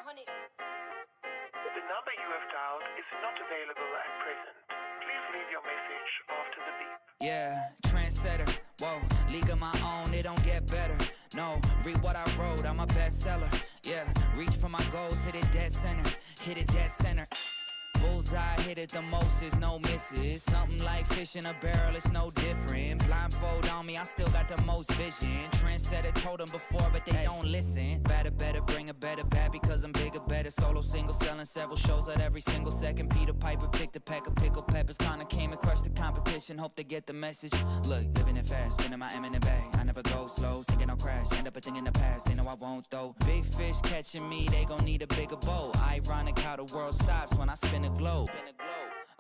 The number you have dialed is not available at present. Please leave your message after the beep. Yeah, trendsetter, whoa, league of my own, it don't get better. No, read what I wrote, I'm a bestseller. Yeah, reach for my goals, hit it dead center, hit it dead center. Bullseye, hit it the most, is no misses. Something like fish in a barrel, it's no different. Blindfold on me, I still got the most vision. Trendsetter told them before, but they don't listen. Better, bring a better bad because I'm bigger, better. Solo, single, selling several shows at every single second. Peter Piper picked a peck of pickled peppers. Kinda came and crushed the competition, hope they get the message. Look, living it fast, spinning my M in the bag. I never go slow, thinking I'll crash. End up a thing in the past, they know I won't though. Big fish catching me, they gon' need a bigger boat. Ironic how the world stops when I spin a globe.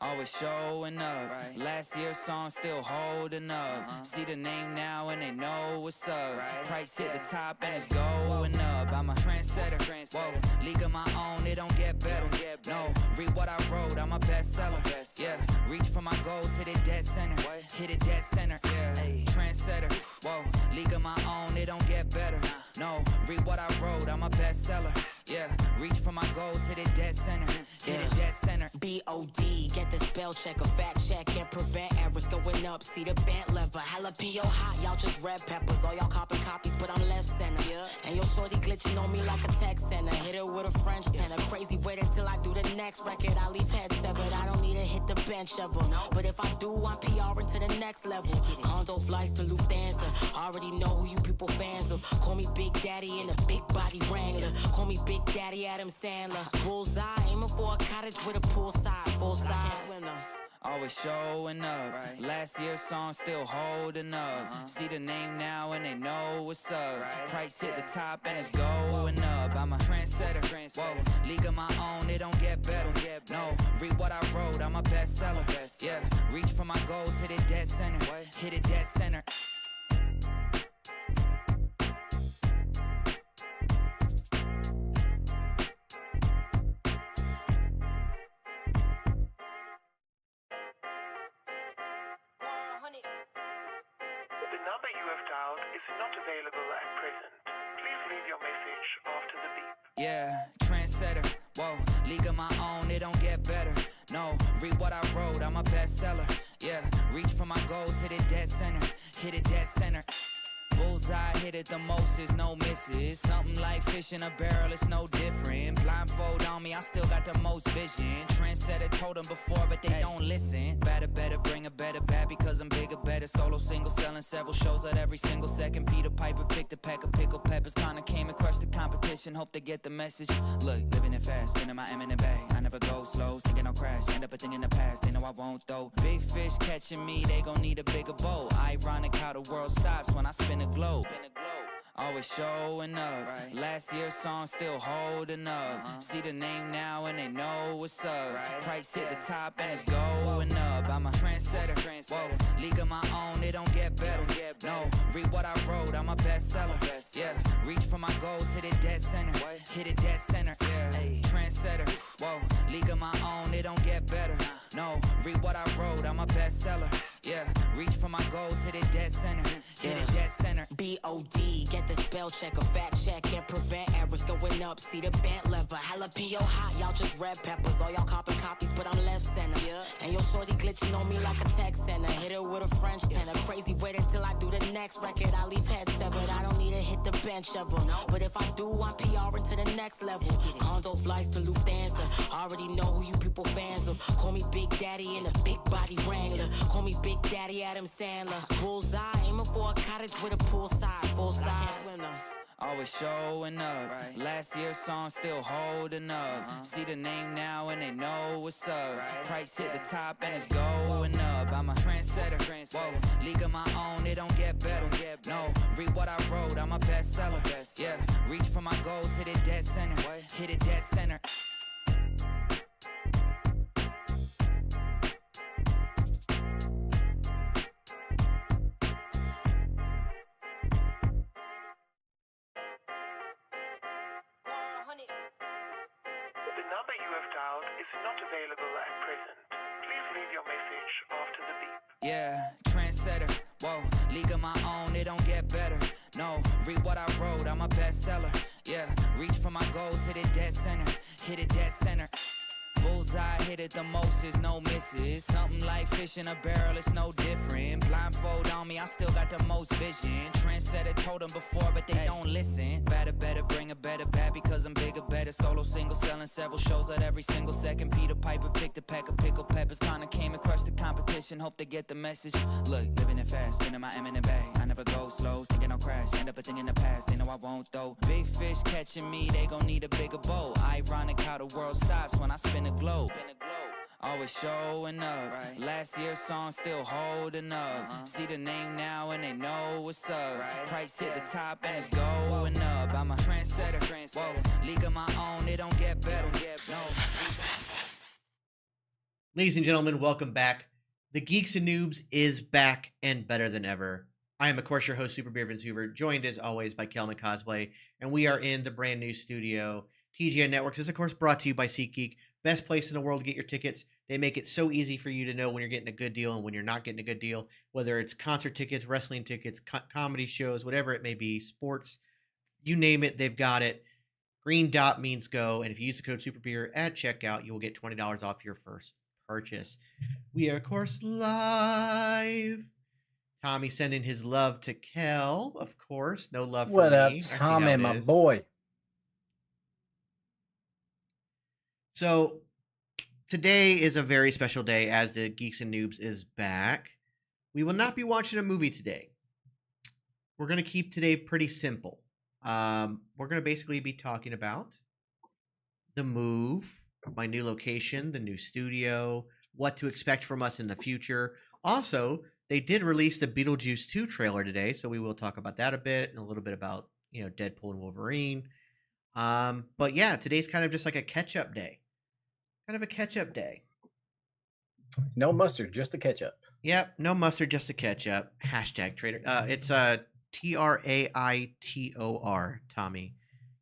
Always showing up. Last year's song still holding up. See the name now and they know what's up. Price hit the top and it's going up. I'm a trendsetter. Whoa, league of my own, it don't get better. No, read what I wrote, I'm a bestseller. Yeah, reach for my goals, hit it dead center. Hit it dead center. Yeah, trendsetter. Whoa, league of my own, it don't get better. No, read what I wrote, I'm a bestseller. Yeah, reach for my goals, hit it dead center. Hit it dead center. B.O.D. Get the spell check, a fact check, and prevent errors going up. See the bent lever, jalapeno hot, y'all just red peppers. All y'all copping copies, but I'm left center. And your shorty glitching on me like a tech center. Hit her with a French tenor. Crazy, wait until I do the next record. I leave head severed. I don't need to hit the bench ever. But if I do, I'm PRing to the next level. Condo flights to Lufthansa. Already know who you people fans of. Call me Big Daddy in a big body Wrangler. Call me Big Daddy Adam Sandler. Bullseye, aiming for a cottage with a poolside, full size. Always showing up. Last year's song still holding up. See the name now and they know what's up. Price hit the top and it's going up. I'm a trendsetter. Whoa, league of my own, it don't get better. No, read what I wrote, I'm a bestseller. Yeah, reach for my goals, hit it dead center. Hit it dead center. The number you have dialed is not available at present. Please leave your message after the beep. Yeah, trendsetter. Whoa, league of my own, it don't get better. No, read what I wrote, I'm a bestseller. Yeah, reach for my goals, hit it dead center. Hit it dead center. Bullseye, hit it the most, is no misses. Something like fish in a barrel, it's no different. Blindfold on me, I still got the most vision. Trendsetter told them before, but they don't listen. Better, bring a better bad because I'm bigger, better. Solo, single, selling several shows at every single second. Peter Piper picked a peck of pickled peppers. Kinda came and crushed the competition, hope they get the message. Look, living it fast, spinning my M in the bag. I never go slow, thinking I'll crash. End up a thing in the past, they know I won't though. Big fish catching me, they gon' need a bigger boat. Ironic how the world stops when I spin a globe. Always showing up. Last year's song still holding up. See the name now and they know what's up. Price hit the top and it's going up. I'm a trendsetter. Whoa, league of my own, it don't get better. No, read what I wrote, I'm a bestseller. Yeah, reach for my goals, hit it dead center. Hit it dead center. Yeah, trendsetter. Whoa, league of my own, it don't get better. No, read what I wrote, I'm a bestseller. Yeah, reach for my goals, hit it dead center. Hit it dead center. B.O.D. Get the spell check, a fact check, and prevent errors going up. See the bent lever, jalapeno hot, y'all just red peppers. All y'all copping copies, but I'm left center. And your shorty glitching on me like a tech center. Hit her with a French tenor. Crazy, wait until I do the next record. I leave head severed. I don't need to hit the bench ever. But if I do, I'm PRing to the next level. Condo flights to Lufthansa. Already know who you people fans of. Call me Big Daddy in a big body Wrangler. Call me Big Daddy Adam Sandler. Bullseye, aiming for a cottage with a poolside, full size. Always showing up. Last year's song still holding up. See the name now and they know what's up. Price hit the top and it's going up. I'm a trendsetter. Whoa, league of my own, it don't get better. No, read what I wrote, I'm a bestseller. Yeah, reach for my goals, hit it dead center. Hit it dead center. The number you have dialed is not available at present. Please leave your message after the beep. Yeah, trendsetter. Whoa, league of my own, it don't get better. No, read what I wrote, I'm a bestseller. Yeah, reach for my goals, hit it dead center. Hit it dead center. Bullseye, hit it the most, is no misses. Something like fish in a barrel, it's no different. Blindfold on me, I still got the most vision. Trendsetter told them before, but they don't listen. Better, bring a better bad because I'm bigger, better. Solo single, selling several shows at every single second. Peter Piper picked a pack of pickled peppers. Kinda came and crushed the competition, hope they get the message. Look, living it fast, spinning my M in the bag. I never go slow, thinking I'll crash. End up a thing in the past, they know I won't though. Big fish catching me, they gon' need a bigger boat. Ironic how the world stops when I spin a globe. Always showing up. Right. Last year's song still holding up. See the name now and they know what's up. Right. Price hit the top and it's going up. I'm a trendsetter. Whoa, league of my own, it don't get better. No. Ladies and gentlemen, welcome back. The Geeks and Noobs is back and better than ever. I am, of course, your host, Super Beer Vince Hoover, joined as always by Kelman Cosplay, and we are in the brand new studio. TGN Networks is, of course, brought to you by SeatGeek. Best place in the world to get your tickets. They make it so easy for you to know when you're getting a good deal and when you're not getting a good deal, whether it's concert tickets, wrestling tickets, comedy shows, whatever it may be, sports, you name it, they've got it. Green dot means go, and if you use the code SUPERBEER at checkout, you will get $20 off your first purchase. We are, of course, live. Tommy sending his love to Kel, of course. No love for What me. up, I see Tommy, how it my is. boy? So today is a very special day as the Geeks and Noobs is back. We will not be watching a movie today. We're going to keep today pretty simple. We're going to basically be talking about the move, my new location, the new studio, what to expect from us in the future. Also, they did release the Beetlejuice 2 trailer today, so we will talk about that a bit and a little bit about, Deadpool and Wolverine. But yeah, today's kind of just like a catch-up day. Kind of a catch-up day. No mustard, just the ketchup. Yep, no mustard, just a ketchup. Hashtag trader. It's Traitor, Tommy.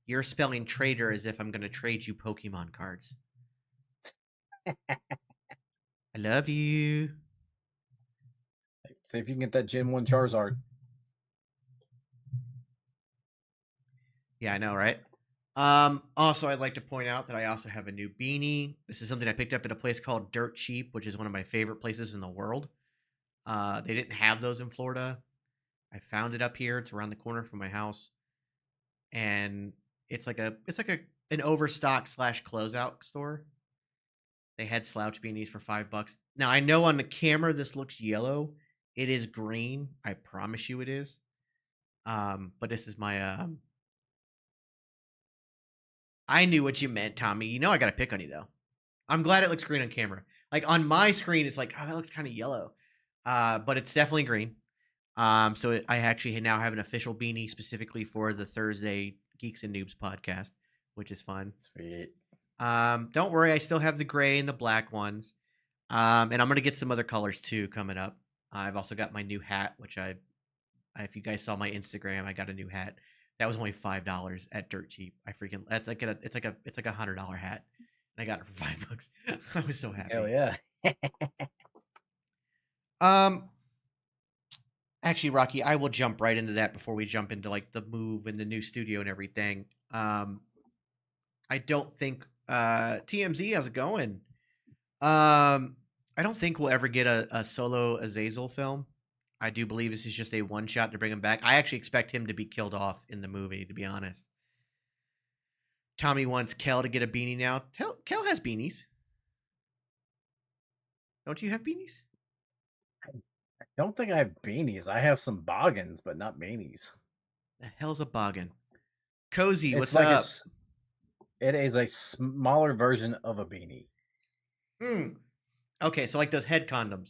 You're spelling trader as if I'm going to trade you Pokemon cards. I love you. See if you can get that Gen 1 Charizard. Yeah, I know, right? Also, I'd like to point out that I also have a new beanie. This is something I picked up at a place called Dirt Cheap, which is one of my favorite places in the world. They didn't have those in Florida. I found it up here. It's around the corner from my house, and it's like an overstock / closeout store. They had slouch beanies for $5. Now I know on the camera this looks yellow. It is green. I promise you it is. But this is my I knew what you meant, Tommy. You know I got to pick on you though. I'm glad it looks green on camera. Like on my screen, it's like, oh, that looks kind of yellow. But it's definitely green. So I actually now have an official beanie specifically for the Thursday Geeks and Noobs podcast, which is fun. Sweet. Don't worry, I still have the gray and the black ones. And I'm gonna get some other colors too coming up. I've also got my new hat, which if you guys saw my Instagram, I got a new hat. That was only $5 at Dirt Cheap. It's like a $100 hat, and I got it for $5. I was so happy. Hell yeah. Actually, Rocky, I will jump right into that before we jump into like the move and the new studio and everything. I don't think TMZ, how's it going? I don't think we'll ever get a solo Azazel film. I do believe this is just a one shot to bring him back. I actually expect him to be killed off in the movie, to be honest. Tommy wants Kel to get a beanie now. Kel has beanies. Don't you have beanies? I don't think I have beanies. I have some boggins, but not beanies. The hell's a boggin? Cozy, It's what's like up? it is a smaller version of a beanie. Okay, so like those head condoms.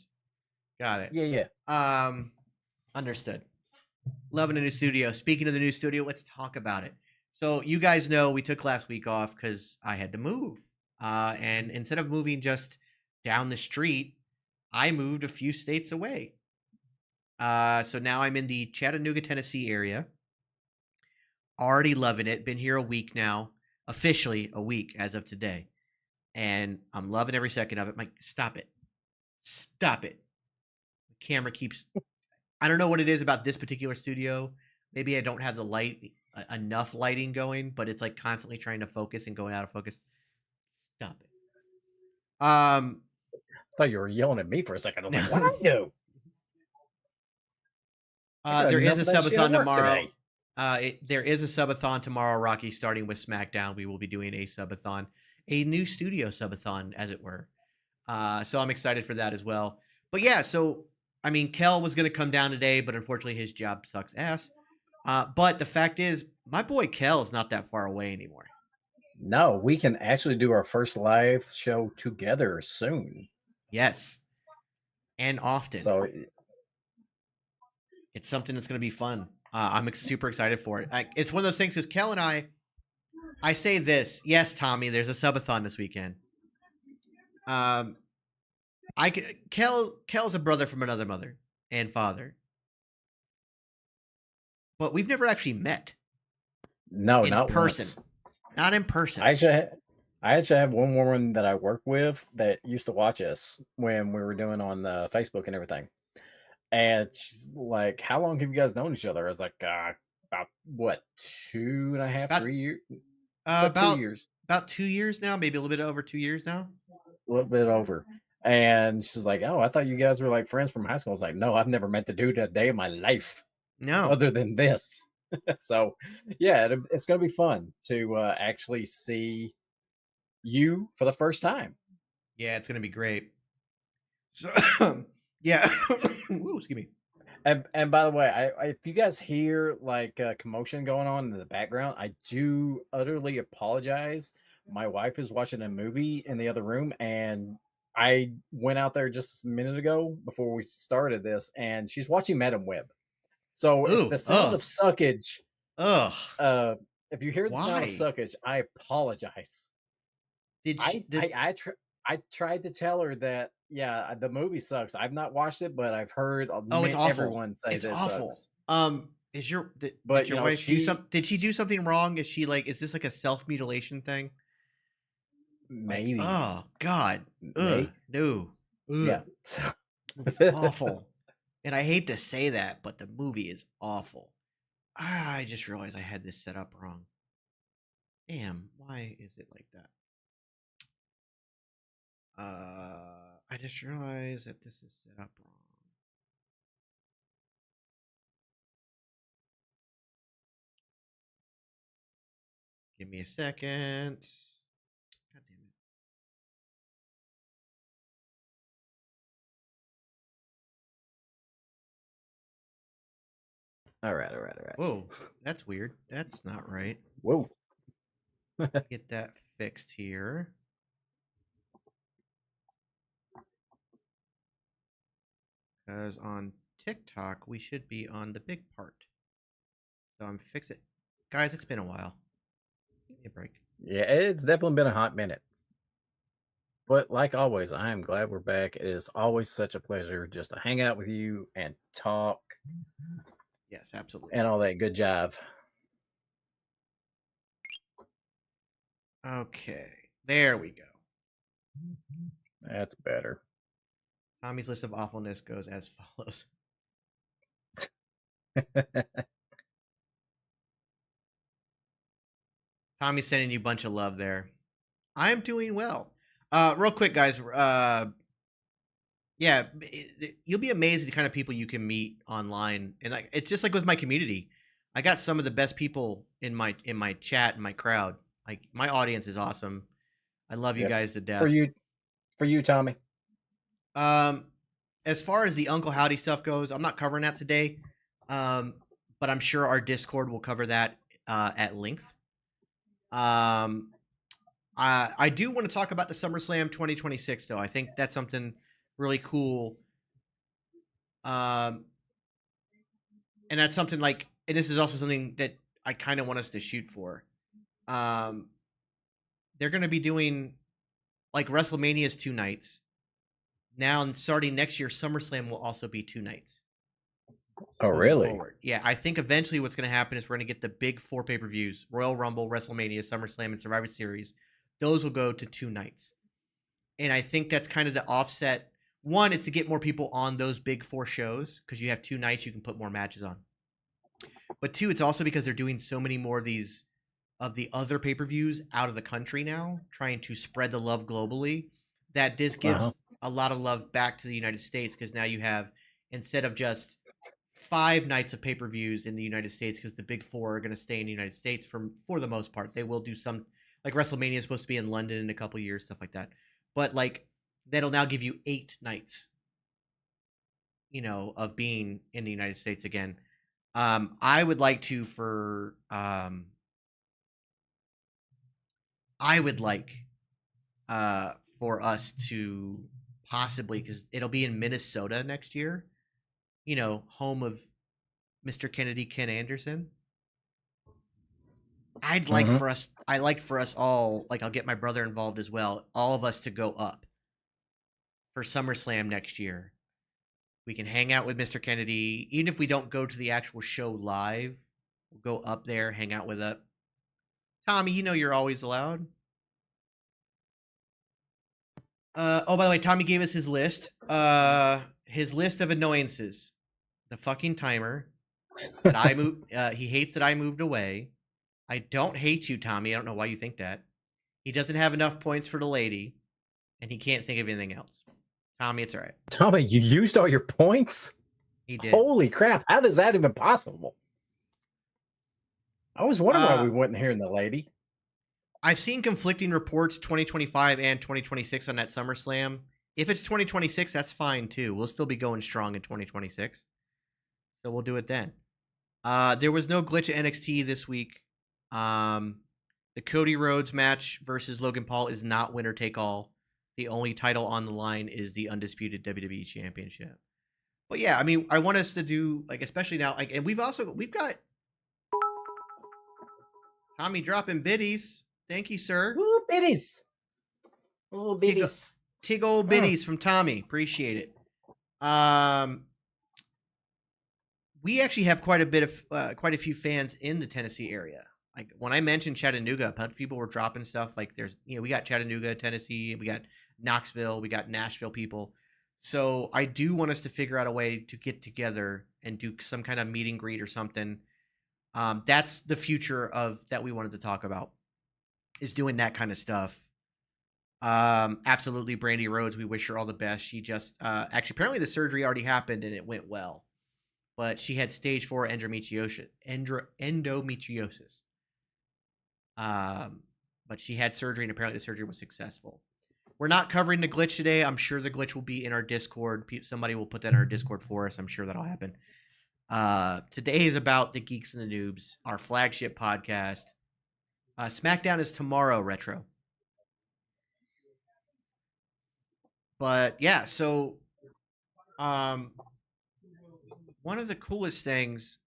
Got it. Yeah. Understood. Loving a new studio. Speaking of the new studio, let's talk about it. So you guys know we took last week off because I had to move. And instead of moving just down the street, I moved a few states away. So now I'm in the Chattanooga, Tennessee area. Already loving it. Been here a week now. Officially a week as of today. And I'm loving every second of it. Mike, stop it. Stop it. The camera keeps... I don't know what it is about this particular studio. Maybe I don't have the enough lighting going, but it's like constantly trying to focus and going out of focus. Stop it. I thought you were yelling at me for a second. I was like, what I do? There is a subathon tomorrow. Today. There is a subathon tomorrow, Rocky, starting with SmackDown. We will be doing a subathon, a new studio subathon, as it were. So I'm excited for that as well. But yeah, so I mean, Kel was going to come down today, but unfortunately his job sucks ass. But the fact is, my boy Kel is not that far away anymore. No, we can actually do our first live show together soon. Yes. And often. So it's something that's going to be fun. I'm super excited for it. It's one of those things because Kel and I say this. Yes, Tommy, there's a subathon this weekend. Kel's a brother from another mother and father. But we've never actually met. No, in not person. Once. Not in person. I actually have one woman that I work with that used to watch us when we were doing on Facebook and everything. And she's like, how long have you guys known each other? I was like, about what, 2.5, 3 years? About 2 years. About 2 years now, maybe a little bit over 2 years now. A little bit over. And she's like, oh, I thought you guys were like friends from high school. I was like, no, I've never met the dude a day of my life. No. Other than this. So, yeah, it's going to be fun to actually see you for the first time. Yeah, it's going to be great. So, yeah. Ooh, excuse me. And by the way, if you guys hear like commotion going on in the background, I do utterly apologize. My wife is watching a movie in the other room, and I went out there just a minute ago before we started this, and she's watching Madam Web. So if the sound of suckage, if you hear the sound of suckage, I apologize. I tried to tell her that the movie sucks. I've not watched it, but I've heard it's awful. Everyone say it's this awful. Sucks. Is your did but your wife do something? Did she do something wrong? Is this like a self-mutilation thing? Maybe. Like, oh God. Ugh, no. Ugh. Yeah. It's awful. And I hate to say that, but the movie is awful. I just realized I had this set up wrong. Damn, why is it like that? I just realized that this is set up wrong. Give me a second. God damn it. All right. Whoa, that's weird. That's not right. Whoa. Get that fixed here. Because on TikTok, we should be on the big part. So I'm fixing. Guys, it's been a while. Give me a break. Yeah, it's definitely been a hot minute. But like always, I am glad we're back. It is always such a pleasure just to hang out with you and talk. Yes, absolutely. And all that good jive. Okay, there we go. That's better. Tommy's list of awfulness goes as follows. Tommy's sending you a bunch of love there. I am doing well. Real quick, guys. Yeah, you'll be amazed at the kind of people you can meet online, and like it's just like with my community. I got some of the best people in my chat and my crowd. Like my audience is awesome. I love you guys to death. For you, Tommy. As far as the Uncle Howdy stuff goes, I'm not covering that today. But I'm sure our Discord will cover that at length. I do want to talk about the SummerSlam 2026 though. I think that's something really cool. And that's something like, and this is also something that I kind of want us to shoot for. They're going to be doing like WrestleMania's 2 nights. Now, starting next year, SummerSlam will also be 2 nights. Oh, really? Forward. Yeah, I think eventually what's going to happen is we're going to get the big 4 pay-per-views, Royal Rumble, WrestleMania, SummerSlam, and Survivor Series. Those will go to 2 nights. And I think that's kind of the offset One, it's to get more people on those big 4 shows because you have 2 nights you can put more matches on. But 2, it's also because they're doing so many more of these of the other pay-per-views out of the country now, trying to spread the love globally. That this gives a lot of love back to the United States because now you have, instead of just 5 nights of pay-per-views in the United States, because the big 4 are going to stay in the United States for the most part. They will do some, like WrestleMania is supposed to be in London in a couple years, stuff like that. But like that'll now give you 8 nights, of being in the United States again. I would like to I would like for us to possibly, because it'll be in Minnesota next year, home of Mr. Kennedy, Ken Anderson. I'd like for us all, like I'll get my brother involved as well, all of us to go up for SummerSlam next year. We can hang out with Mr. Kennedy, even if we don't go to the actual show live. We'll go up there, hang out with it. Tommy, you're always allowed. Oh, by the way, Tommy gave us his list. His list of annoyances: the fucking timer. That I moved. He hates that I moved away. I don't hate you, Tommy. I don't know why you think that. He doesn't have enough points for the lady, and he can't think of anything else. Tommy, it's all right. Tommy, you used all your points? He did. Holy crap! How is that even possible? I was wondering why we weren't hearing the lady. I've seen conflicting reports 2025 and 2026 on that SummerSlam. If it's 2026, that's fine too. We'll still be going strong in 2026. So we'll do it then. There was no glitch at NXT this week. The Cody Rhodes match versus Logan Paul is not winner take all. The only title on the line is the undisputed WWE Championship. But yeah, I mean, I want us to do, like, especially now, like, and we've got Tommy dropping biddies. Thank you, sir. Ooh, biddies. Ooh, biddies. Tig old biddies from Tommy. Appreciate it. We actually have quite a few fans in the Tennessee area. Like when I mentioned Chattanooga, a bunch of people were dropping stuff. Like there's, we got Chattanooga, Tennessee, we got Knoxville, we got Nashville people. So I do want us to figure out a way to get together and do some kind of meet and greet or something. That's the future of that we wanted to talk about, is doing that kind of stuff. Absolutely, Brandy Rhodes, we wish her all the best. She just actually, apparently the surgery already happened and it went well, but she had stage 4 endometriosis. But she had surgery and apparently the surgery was successful. We're not covering the glitch today. I'm sure the glitch will be in our Discord. Somebody will put that in our Discord for us. I'm sure that'll happen. Today is about the Geeks and the Noobs, our flagship podcast. SmackDown is tomorrow, Retro. But yeah, so one of the coolest things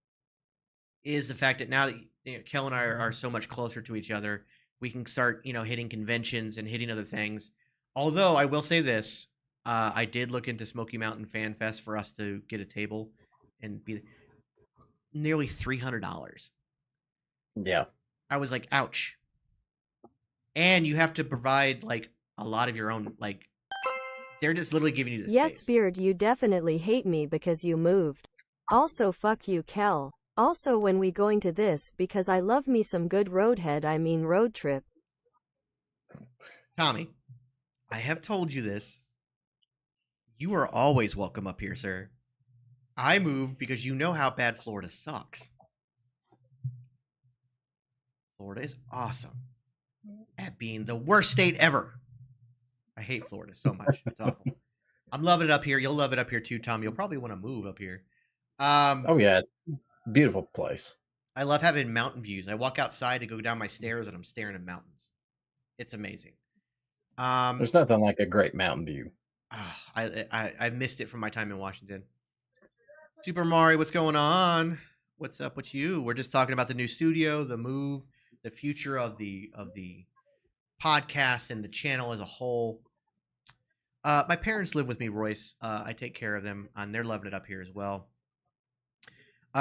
is the fact that now that Kel and I are so much closer to each other, we can start, hitting conventions and hitting other things. Although I will say this, I did look into Smoky Mountain Fan Fest for us to get a table and be nearly $300. Yeah. I was like, ouch. And you have to provide like a lot of your own, like they're just literally giving you the Yes, space. Beard, you definitely hate me because you moved. Also, fuck you, Kel. Also, when we going to this, because I love me some good road trip. Tommy, I have told you this. You are always welcome up here, sir. I moved because you know how bad Florida sucks. Florida is awesome at being the worst state ever. I hate Florida so much. It's awful. I'm loving it up here. You'll love it up here too, Tom. You'll probably want to move up here. Oh yeah, it's a beautiful place. I love having mountain views. I walk outside to go down my stairs and I'm staring at mountains. It's amazing. There's nothing like a great mountain view. I missed it from my time in Washington. Super Mario, what's going on? What's up with you? We're just talking about the new studio, the move, the future of the podcast and the channel as a whole. My parents live with me, Royce. I take care of them, and they're loving it up here as well.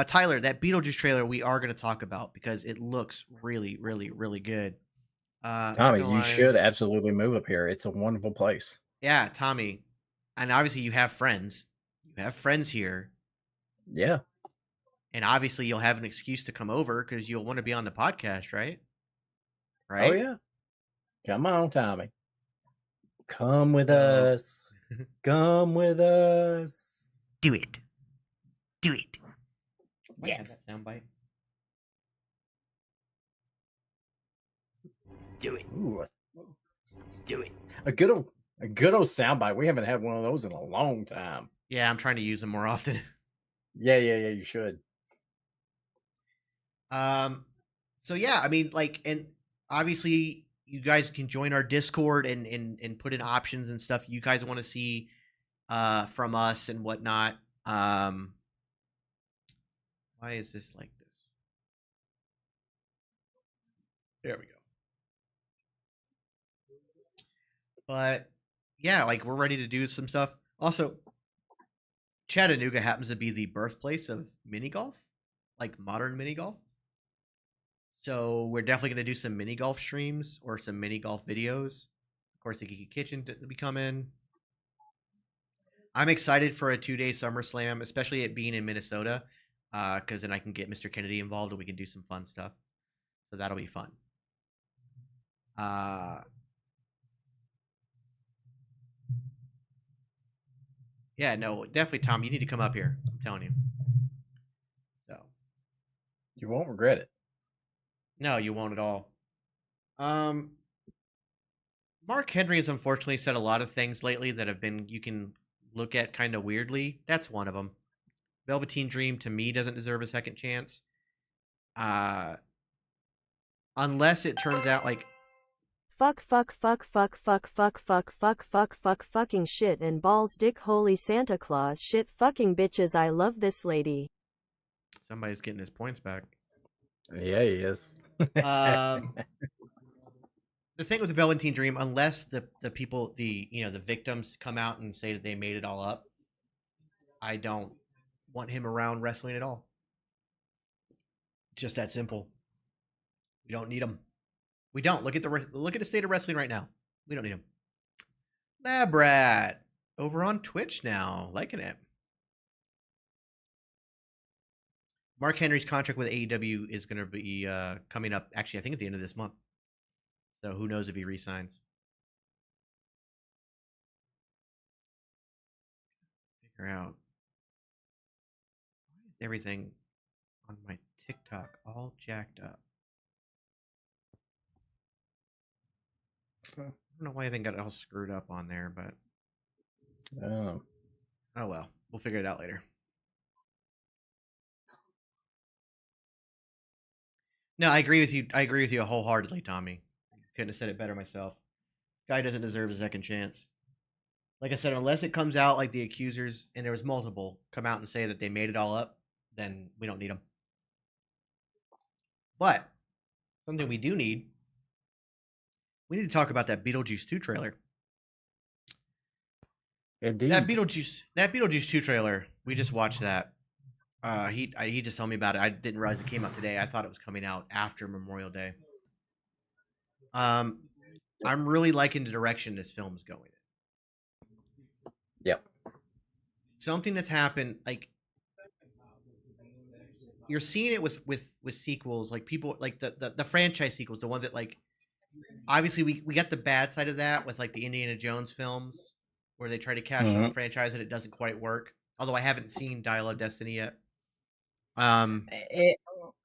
Tyler, that Beetlejuice trailer we are going to talk about because it looks really, really, really good. Tommy, you should absolutely move up here. It's a wonderful place. Yeah, Tommy, and obviously you have friends. You have friends here, Yeah. and obviously you'll have an excuse to come over because you'll want to be on the podcast, right? Oh Right? yeah. Come on, Tommy. Come with So us. Come with us. do it. Do it. Might have Yes. that soundbite. Do it. Ooh, Do it. a good old soundbite. We haven't had one of those in a long time. Yeah, I'm trying to use them more often. Yeah, you should. So yeah, I mean, like, and obviously you guys can join our Discord and put in options and stuff you guys want to see from us and whatnot. Why is this like this? There we go. But yeah, like we're ready to do some stuff. Also, Chattanooga happens to be the birthplace of mini golf, like modern mini golf. So we're definitely going to do some mini golf streams or some mini golf videos. Of course, the Geeky Kitchen to be coming. I'm excited for a 2-day SummerSlam, especially it being in Minnesota, because then I can get Mr. Kennedy involved and we can do some fun stuff. So that'll be fun. Yeah, no, definitely, Tom. You need to come up here. I'm telling you. So You won't regret it. no, you won't at all. Mark Henry has unfortunately said a lot of things lately that have been you can look at kind of weirdly. That's one of them. Velveteen Dream to me doesn't deserve a second chance. Unless it turns out like Fuck fucking shit and balls dick holy Santa Claus shit fucking bitches I love this lady. somebody's getting his points back. Yeah, he is. The thing with the Velveteen Dream, unless the people, the victims come out and say that they made it all up, I don't want him around wrestling at all. Just that simple. We don't need him. We don't. Look at the state of wrestling right now. We don't need him. Lab Rat over on Twitch now, liking it. Mark Henry's contract with AEW is going to be coming up. Actually, I think at the end of this month. So who knows if he resigns? Figure out why is everything on my TikTok all jacked up. I don't know why I think got it all screwed up on there, but Oh. oh well, we'll figure it out later. No, I agree with you. I agree with you wholeheartedly, Tommy. Couldn't have said it better myself. Guy doesn't deserve a second chance. Like I said, unless it comes out like the accusers, and there was multiple, come out and say that they made it all up, then we don't need them. But something we do need, we need to talk about that Beetlejuice 2 trailer. Indeed. That Beetlejuice 2 trailer, we just watched that. He just told me about it. I didn't realize it came out today. I thought it was coming out after Memorial Day. I'm really liking the direction this film is going in. Yep. Something that's happened, like you're seeing it with sequels, like people like the franchise sequels, the one that like obviously we got the bad side of that with like the Indiana Jones films where they try to cash in the franchise and it doesn't quite work. Although I haven't seen Dial of Destiny yet. I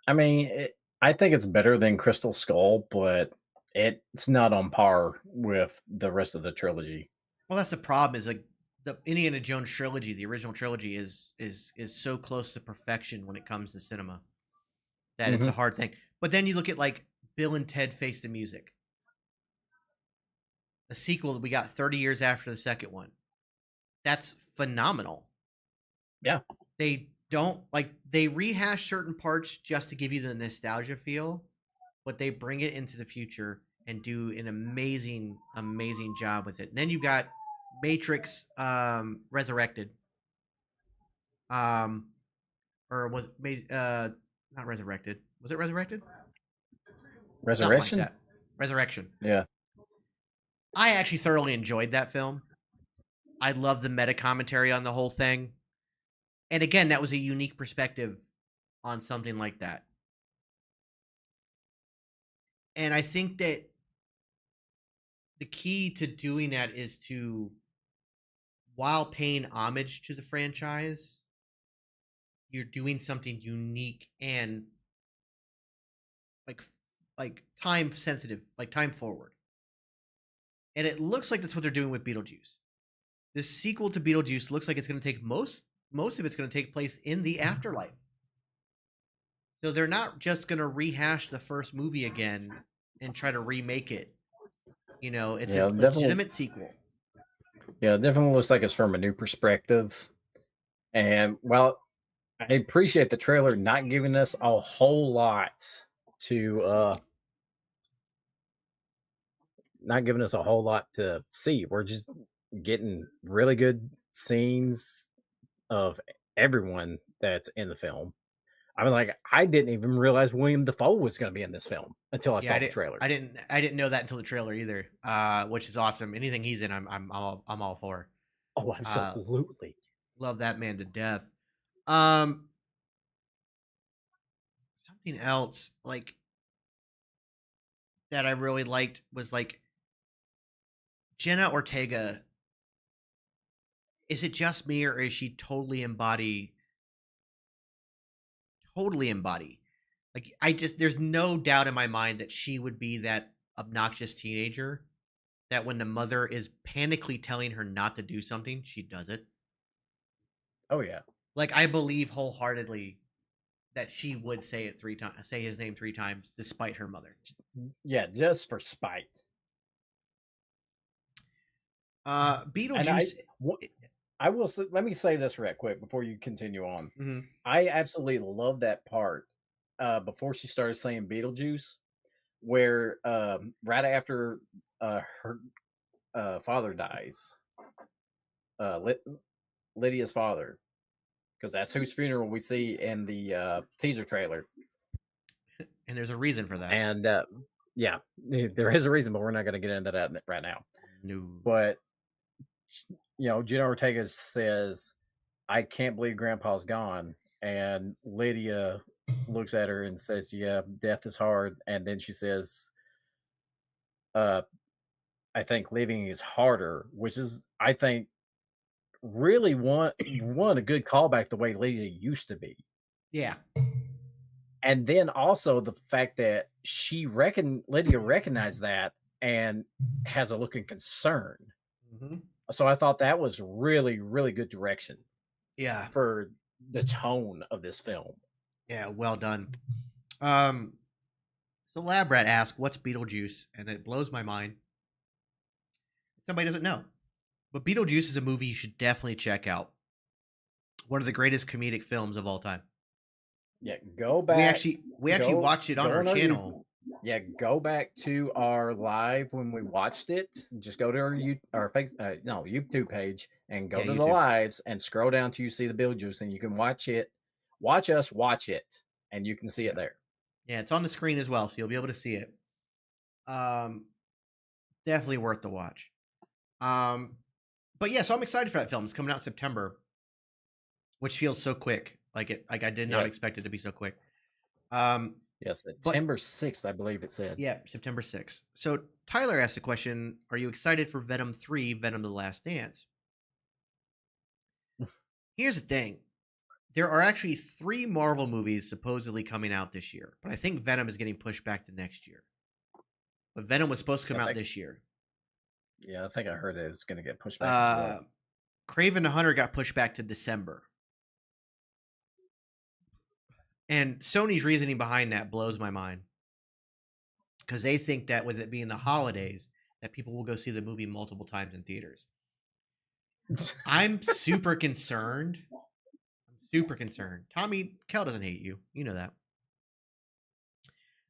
think it's better than Crystal Skull, but it's not on par with the rest of the trilogy. Well, that's the problem. Is like the Indiana Jones trilogy, the original trilogy, is so close to perfection when it comes to cinema that it's a hard thing. But then you look at like Bill and Ted Face the Music, a sequel that we got 30 years after the second one. That's phenomenal. Yeah. They don't they rehash certain parts just to give you the nostalgia feel, but they bring it into the future and do an amazing job with it. And then you've got Matrix Resurrected. Or was not Resurrected. Was it Resurrected? Resurrection? Like Resurrection. Yeah. I actually thoroughly enjoyed that film. I love the meta commentary on the whole thing. And again, that was a unique perspective on something like that. And I think that the key to doing that is to, while paying homage to the franchise, you're doing something unique and like time sensitive, like time forward. And it looks like that's what they're doing with Beetlejuice. This sequel to Beetlejuice looks like it's going to take most of it's going to take place in the afterlife. So they're not just going to rehash the first movie again and try to remake it. You know, it's Yeah, a legitimate sequel. Yeah, it definitely looks like it's from a new perspective. And well, I appreciate the trailer not giving us a whole lot to not giving us a whole lot to see. We're just getting really good scenes of everyone that's in the film. I mean, like, I didn't even realize William Dafoe was going to be in this film until I saw the trailer. I didn't know that until the trailer either. Which is awesome. Anything he's in, I'm all for. Oh, absolutely. Love that man to death. Something else like that I really liked was like Jenna Ortega. Is it just me, or is she totally embody? Like, there's no doubt in my mind that she would be that obnoxious teenager that when the mother is panically telling her not to do something, she does it. Oh yeah. Like, I believe wholeheartedly that she would say his name 3 times despite her mother. Yeah, just for spite. Beetlejuice. I will say, let me say this real quick before you continue on. Mm-hmm. I absolutely love that part before she started saying Beetlejuice, where right after her father dies, Lydia's father, because that's whose funeral we see in the teaser trailer. And there's a reason for that. And yeah, there is a reason, but we're not going to get into that right now. No. But you know, Jenna Ortega says, "I can't believe Grandpa's gone," and Lydia looks at her and says, "Yeah, death is hard." And then she says, "I think living is harder," which is, I think, really one a good callback the way Lydia used to be. Yeah. And then also the fact that Lydia recognized that and has a look of concern. Mm-hmm. So I thought that was really, really good direction. Yeah. For the tone of this film. Yeah, well done. So Lab Rat asked, "What's Beetlejuice?" And it blows my mind. Somebody doesn't know. But Beetlejuice is a movie you should definitely check out. One of the greatest comedic films of all time. Yeah, go back. We actually watched it on our channel. Yeah, go back to our live when we watched it. Just go to our YouTube page and go to YouTube. the lives and scroll down till you see the Beetlejuice, and you can watch it. Watch us watch it, and you can see it there. Yeah, it's on the screen as well, so you'll be able to see it. Definitely worth the watch. But yeah, so I'm excited for that film. It's coming out in September, which feels so quick. Like I did not expect it to be so quick. Yes, September 6th, I believe it said. Yeah, September 6th. So Tyler asked a question: "Are you excited for Venom 3, Venom: The Last Dance?" Here's the thing. There are actually 3 Marvel movies supposedly coming out this year, but I think Venom is getting pushed back to next year. But Venom was supposed to come out this year. Yeah, I think I heard it was going to get pushed back as well. Kraven the Hunter got pushed back to December. And Sony's reasoning behind that blows my mind. Because they think that with it being the holidays, that people will go see the movie multiple times in theaters. I'm super concerned. Tommy, Kel doesn't hate you. You know that.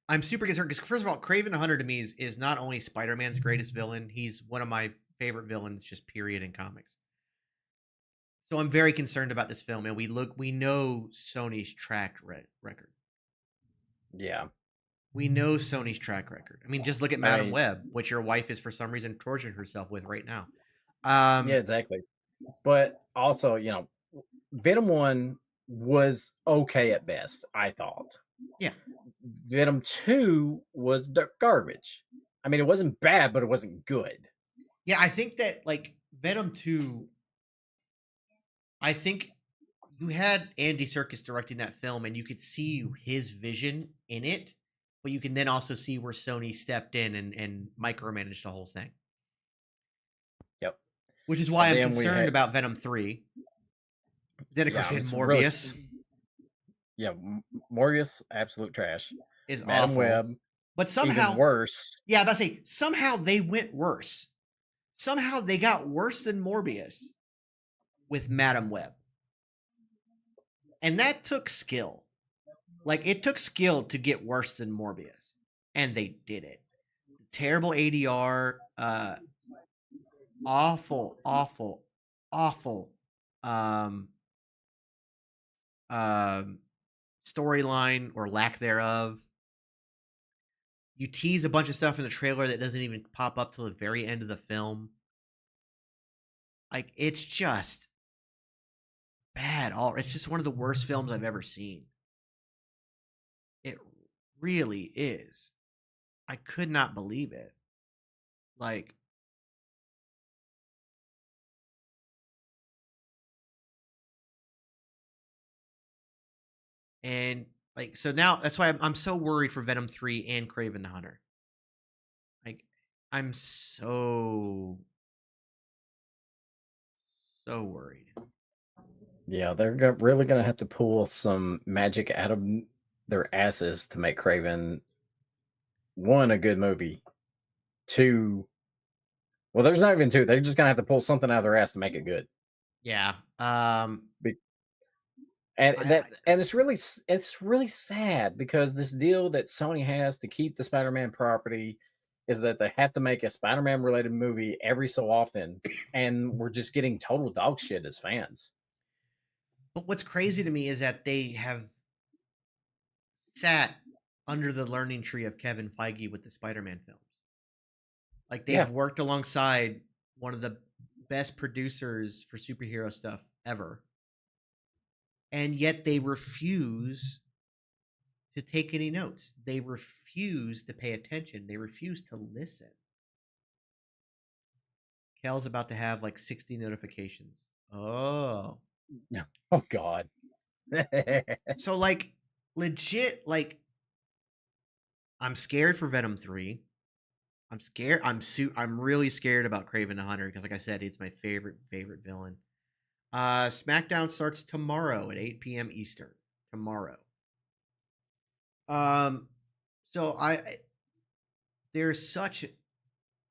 I'm super concerned because, first of all, Kraven the Hunter to me is not only Spider-Man's greatest villain, he's one of my favorite villains, just period, in comics. So I'm very concerned about this film, and we know Sony's track record. Yeah. We know Sony's track record. I mean, just look at Madam Web, which your wife is for some reason torturing herself with right now. Yeah, exactly. But also, Venom 1 was okay at best, I thought. Yeah. Venom 2 was garbage. I mean, it wasn't bad, but it wasn't good. Yeah, I think that like Venom 2, I think you had Andy Serkis directing that film and you could see his vision in it, but you can then also see where Sony stepped in and micromanaged the whole thing. Yep. Which is why And I'm then we concerned had, about Venom 3. Then of course we had it's really, Morbius Morbius, absolute trash. is Madam awful. Web, But somehow even worse. Yeah, I was about to say somehow they went worse. Somehow they got worse than Morbius with Madam Web. And that took skill. Like it took skill to get worse than Morbius. And they did it. Terrible ADR, awful, awful, awful storyline or lack thereof. You tease a bunch of stuff in the trailer that doesn't even pop up till the very end of the film. Like it's just bad. It's just one of the worst films I've ever seen. It really is. I could not believe it. Like and like so now that's why I'm so worried for Venom 3 and Kraven the Hunter. Like I'm so worried. Yeah, they're really going to have to pull some magic out of their asses to make Craven, one, a good movie. Two, well, there's not even two. They're just going to have to pull something out of their ass to make it good. Yeah. And I it's really sad because this deal that Sony has to keep the Spider-Man property is that they have to make a Spider-Man related movie every so often, and we're just getting total dog shit as fans. But what's crazy to me is that they have sat under the learning tree of Kevin Feige with the Spider-Man films. Like they've worked alongside one of the best producers for superhero stuff ever. And yet they refuse to take any notes. They refuse to pay attention. They refuse to listen. Kel's about to have like 60 notifications. Oh. Oh God. So like legit, like I'm scared for Venom 3. I'm scared. I'm really scared about Kraven the Hunter because like I said, it's my favorite villain. SmackDown starts tomorrow at 8 p.m. Eastern. Tomorrow. So there's such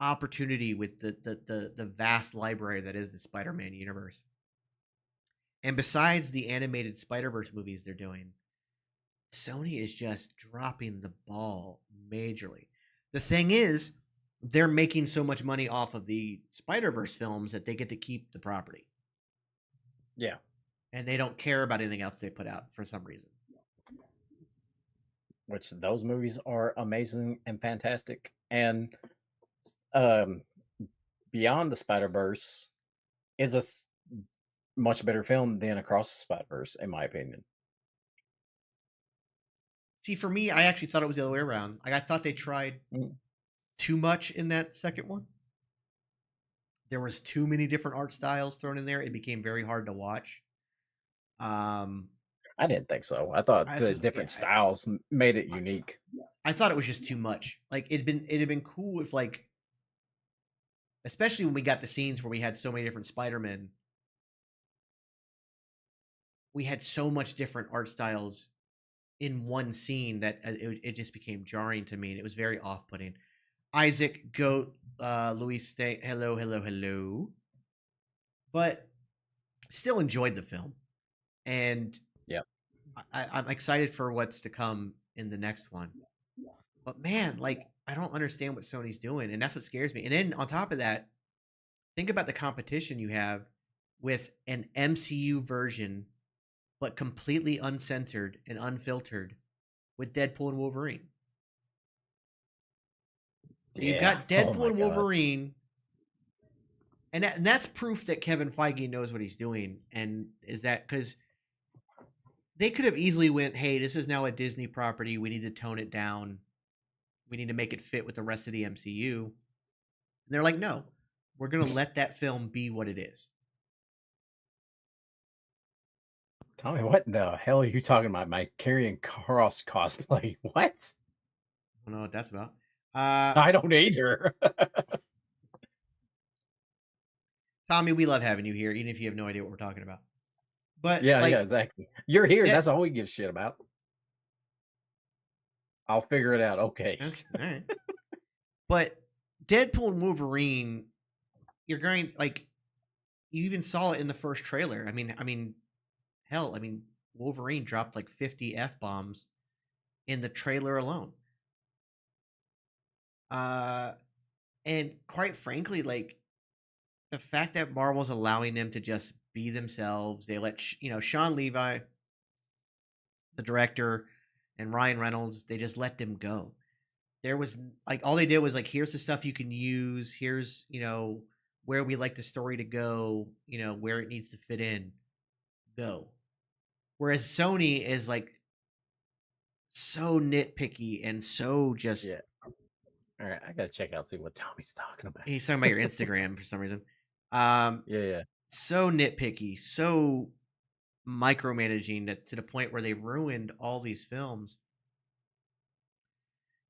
opportunity with the vast library that is the Spider-Man universe. And besides the animated Spider-Verse movies they're doing, Sony is just dropping the ball majorly. The thing is, they're making so much money off of the Spider-Verse films that they get to keep the property. Yeah. And they don't care about anything else they put out for some reason. Which those movies are amazing and fantastic. And Beyond the Spider-Verse is a much better film than Across the Spider-Verse, in my opinion. See, for me, I actually thought it was the other way around. Like I thought they tried too much in that second one. There was too many different art styles thrown in there. It became very hard to watch. I didn't think so. I thought the different styles made it unique. I thought it was just too much. Like it'd been cool if like, especially when we got the scenes where we had so many different Spider-Men. We had so much different art styles in one scene that it just became jarring to me, and it was very off-putting. Isaac, Goat, Luis, stay hello. But still enjoyed the film, and I'm excited for what's to come in the next one. But man, like I don't understand what Sony's doing, and that's what scares me. And then on top of that, think about the competition you have with an MCU version, but completely uncensored and unfiltered, with Deadpool and Wolverine. So you've got Deadpool and Wolverine and that's proof that Kevin Feige knows what he's doing. And is that because they could have easily went, hey, this is now a Disney property. We need to tone it down. We need to make it fit with the rest of the MCU. And they're like, no, we're going to let that film be what it is. Tommy, what the hell are you talking about? My Karrion Cross cosplay? What? I don't know what that's about. I don't either. Tommy, we love having you here, even if you have no idea what we're talking about. But yeah, exactly. You're here. That's all we give a shit about. I'll figure it out. Okay. All right. But Deadpool and Wolverine, you're going like you even saw it in the first trailer. I mean, hell, Wolverine dropped like 50 F-bombs in the trailer alone. And quite frankly, like the fact that Marvel's allowing them to just be themselves, they let Sean Levi, the director, and Ryan Reynolds, they just let them go. There was like all they did was like, here's the stuff you can use, here's where we like the story to go, where it needs to fit in, go. Whereas Sony is like so nitpicky and so just All right, I gotta check out see what Tommy's talking about. He's talking about your Instagram for some reason. Yeah. So nitpicky, so micromanaging that to the point where they ruined all these films.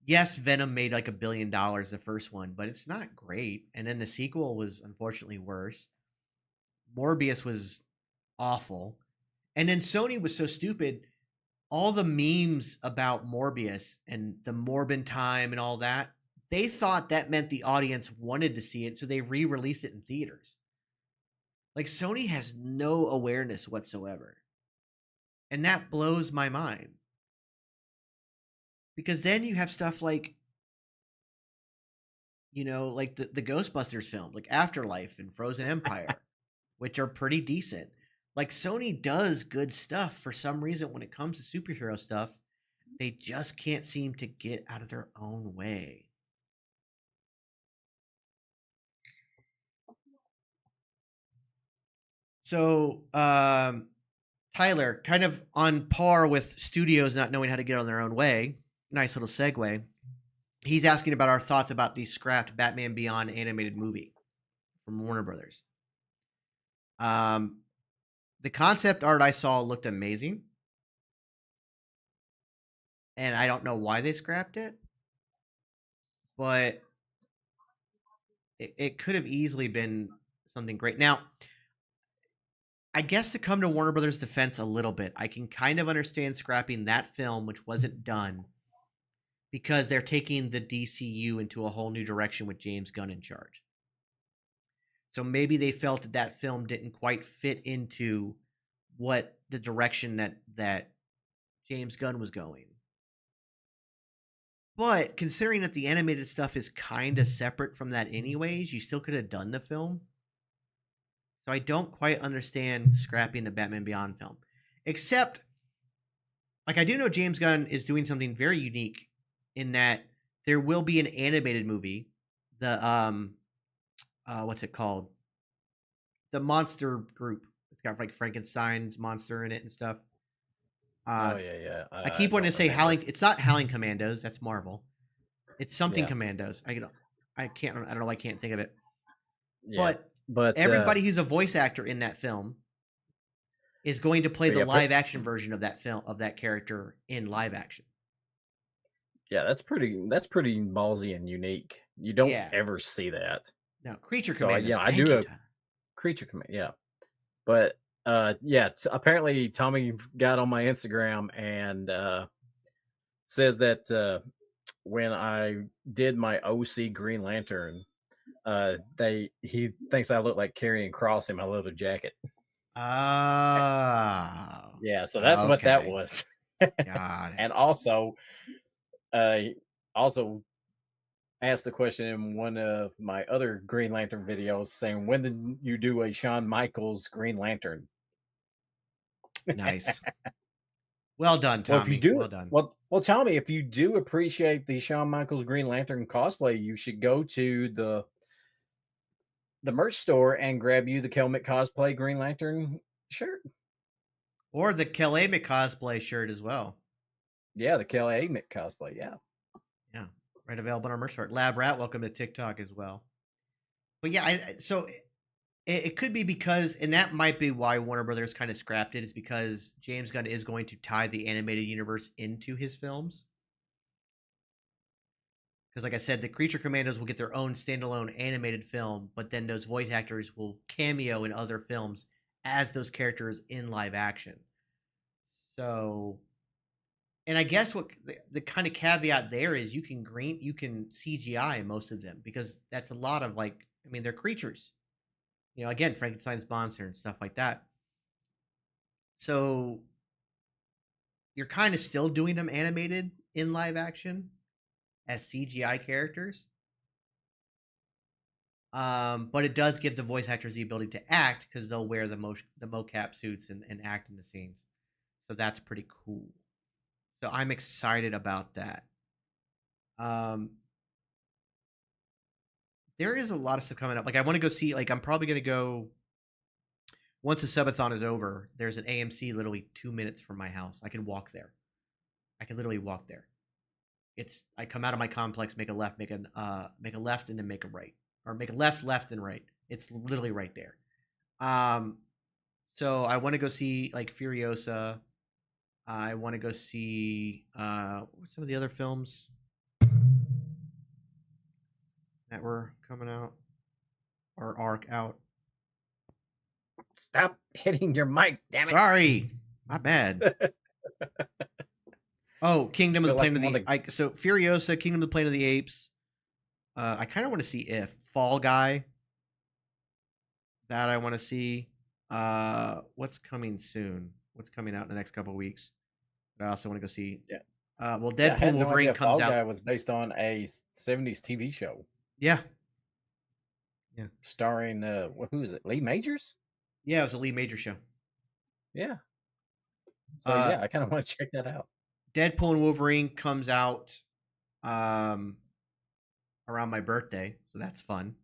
Yes, Venom made like $1 billion the first one, but it's not great. And then the sequel was unfortunately worse. Morbius was awful. And then Sony was so stupid. All the memes about Morbius and the Morbin time and all that, they thought that meant the audience wanted to see it, so they re-released it in theaters. Like, Sony has no awareness whatsoever. And that blows my mind. Because then you have stuff like, like the Ghostbusters film, like Afterlife and Frozen Empire, which are pretty decent. Like, Sony does good stuff for some reason when it comes to superhero stuff. They just can't seem to get out of their own way. So, Tyler, kind of on par with studios not knowing how to get on their own way, nice little segue. He's asking about our thoughts about the scrapped Batman Beyond animated movie from Warner Brothers. The concept art I saw looked amazing. And I don't know why they scrapped it. But it could have easily been something great. Now, I guess to come to Warner Brothers' defense a little bit, I can kind of understand scrapping that film, which wasn't done, because they're taking the DCU into a whole new direction with James Gunn in charge. So maybe they felt that film didn't quite fit into what the direction that James Gunn was going. But considering that the animated stuff is kind of separate from that anyways, you still could have done the film. So I don't quite understand scrapping the Batman Beyond film. Except, like, I do know James Gunn is doing something very unique in that there will be an animated movie. The, what's it called? The monster group. It's got, like, Frankenstein's monster in it and stuff. Yeah. I keep wanting to say Howling. It's not Howling Commandos. That's Marvel. It's something Commandos. I don't know. I can't think of it. Yeah. But everybody who's a voice actor in that film is going to play the live action version of that film, of that character in live action. Yeah, that's pretty ballsy and unique. You don't ever see that. No, Creature Commandos. I do a Creature Command. Yeah, but apparently Tommy got on my Instagram and says that when I did my OC Green Lantern, he thinks I look like Karrion Cross in my leather jacket. Yeah, so that's what that was. Got it. And also asked the question in one of my other Green Lantern videos saying, when did you do a Shawn Michaels Green Lantern? Nice. Well done, Tommy. Well, if you do, well done. Well, Tommy, if you do appreciate the Shawn Michaels Green Lantern cosplay, you should go to the merch store and grab you the Kelmick cosplay Green Lantern shirt. Or the Kelamic cosplay shirt as well. Yeah, the Kelmick cosplay. Yeah. Yeah. Right, available on our merch store. Lab Rat, welcome to TikTok as well. But yeah, so it could be because, and that might be why Warner Brothers kind of scrapped it, is because James Gunn is going to tie the animated universe into his films. Because, like I said, the Creature Commandos will get their own standalone animated film, but then those voice actors will cameo in other films as those characters in live action. So, and I guess what the kind of caveat there is, you can CGI most of them, because that's a lot of, like, I mean, they're creatures. You know, again, Frankenstein's monster and stuff like that. So you're kind of still doing them animated in live action as CGI characters. But it does give the voice actors the ability to act, because they'll wear the mocap suits and act in the scenes. So that's pretty cool. So I'm excited about that. There is a lot of stuff coming up. Like, I want to go see, like, I'm probably going to go, once the subathon is over, there's an AMC literally 2 minutes from my house. I can walk there. I can literally walk there. I come out of my complex, make a left, make a left, and then make a right, or make a left, and right. It's literally right there. So I want to go see, like, Furiosa. I want to go see what's some of the other films that were coming out or are out. Stop hitting your mic, damn it. Sorry, my bad. Oh, Kingdom of the Planet of the Apes. So Furiosa, Kingdom of the Planet of the Apes. I kind of want to see Fall Guy. That I want to see. What's coming soon? What's coming out in the next couple of weeks? But I also want to go see. Yeah. Well, Deadpool and Wolverine comes Fall out. Guy was based on a 70s TV show. Yeah. Yeah. Starring who is it? Lee Majors? Yeah, it was a Lee Majors show. Yeah. So yeah, I kind of want to check that out. Deadpool and Wolverine comes out around my birthday, so that's fun.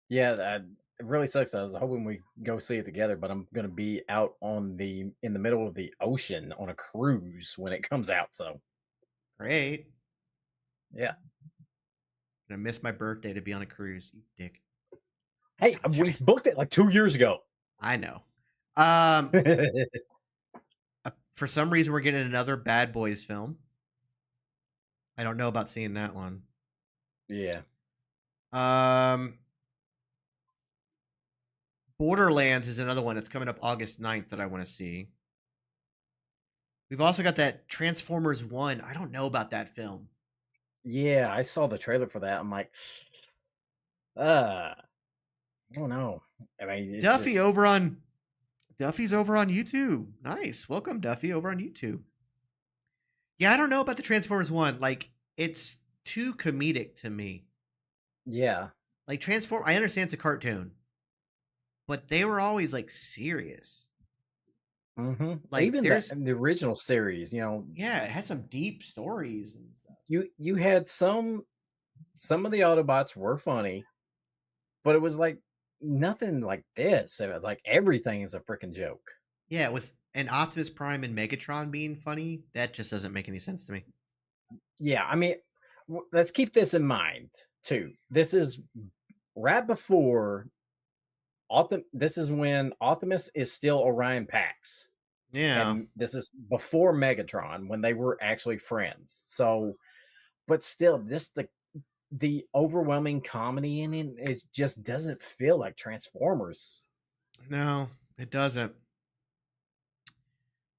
Yeah, it really sucks. I was hoping we go see it together, but I'm gonna be out in the middle of the ocean on a cruise when it comes out. So great. Yeah. I missed my birthday to be on a cruise, you dick. Hey, we booked it like 2 years ago. I know. For some reason, we're getting another Bad Boys film. I don't know about seeing that one. Yeah. Borderlands is another one that's coming up August 9th that I want to see. We've also got that Transformers 1. I don't know about that film. Yeah, I saw the trailer for that. I'm like, I don't know. I mean, Duffy's over on YouTube. Nice. Welcome, Duffy, over on YouTube. Yeah, I don't know about the Transformers 1. Like, it's too comedic to me. Yeah. Like, I understand it's a cartoon, but they were always, like, serious. Mm-hmm. Like, even the original series, you know. Yeah, it had some deep stories and stuff. You had some of the Autobots were funny, but it was like nothing like this. Like, everything is a freaking joke. Yeah, with an Optimus Prime and Megatron being funny, that just doesn't make any sense to me. Yeah, I mean, let's keep this in mind too. This is right before this is when Optimus is still Orion Pax. Yeah. And this is before Megatron, when they were actually friends. So, but still, just the overwhelming comedy in it just doesn't feel like Transformers. No, it doesn't.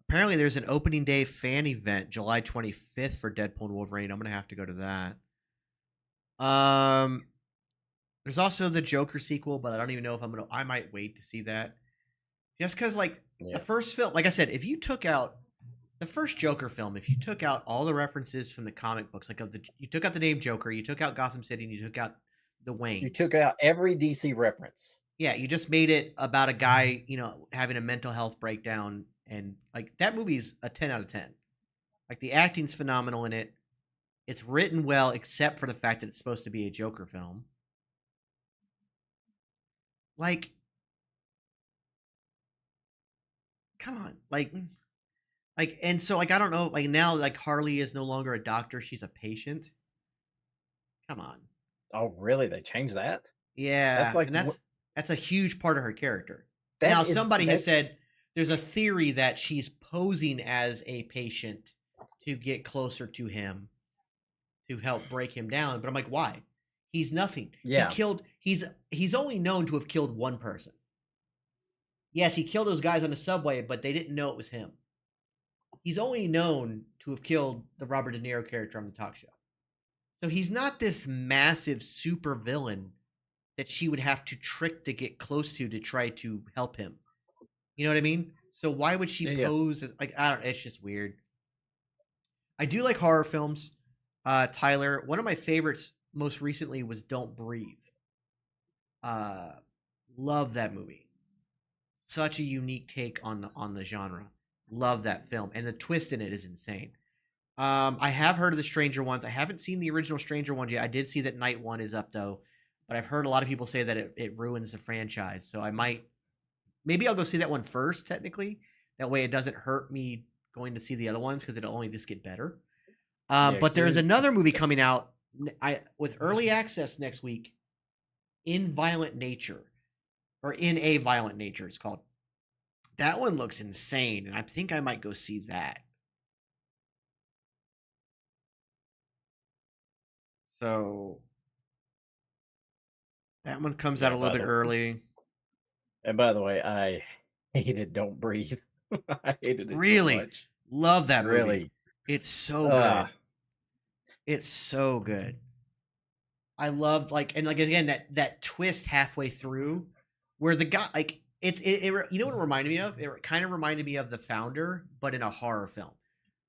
Apparently, there's an opening day fan event July 25th for Deadpool and Wolverine. I'm gonna have to go to that. There's also the Joker sequel, but I don't even know if I might wait to see that. Just because, like, the first film, like I said, if you took out the first Joker film, if you took out all the references from the comic books, like you took out the name Joker, you took out Gotham City, and you took out the Waynes. You took out every DC reference. Yeah, you just made it about a guy, having a mental health breakdown, and, like, that movie's a 10 out of 10. Like, the acting's phenomenal in it. It's written well, except for the fact that it's supposed to be a Joker film. Like, come on, and so like I don't know, like now like Harley is no longer a doctor; she's a patient. Come on, Oh, really? They changed that? That's yeah, like and that's a huge part of her character. Now, somebody has that's said there's a theory that she's posing as a patient to get closer to him to help break him down. But I'm like, why? He's nothing. yeah. He's only known to have killed one person. Yes, he killed those guys on the subway, but they didn't know it was him. He's only known to have killed the Robert De Niro character on the talk show. So he's not this massive super villain that she would have to trick to get close to try to help him. You know what I mean? So why would she Yeah. pose as like I don't? It's just weird. I do like horror films. Tyler, one of my favorites most recently was Don't Breathe. Uh, love that movie. Such a unique take on the genre. Love that film, and the twist in it is insane. I have heard of the Stranger Ones. I haven't seen the original Stranger Ones yet. I did see that Night One is up though, but I've heard a lot of people say that it ruins the franchise. So I might, maybe I'll go see that one first. Technically, that way it doesn't hurt me going to see the other ones because it'll only just get better. Yeah, But 'cause there's it- another movie coming out with early access next week. In Violent Nature, or In a Violent Nature, it's called. That one looks insane, and I think I might go see that. So that one comes out Yeah, a little by bit the early. and by the way, I hated Don't Breathe. I hated it Really? so much. Love that movie. Really. It's so Uh, good. It's so good. I loved and again that twist halfway through where the guy you know what it reminded me of? It kind of reminded me of The Founder, but in a horror film.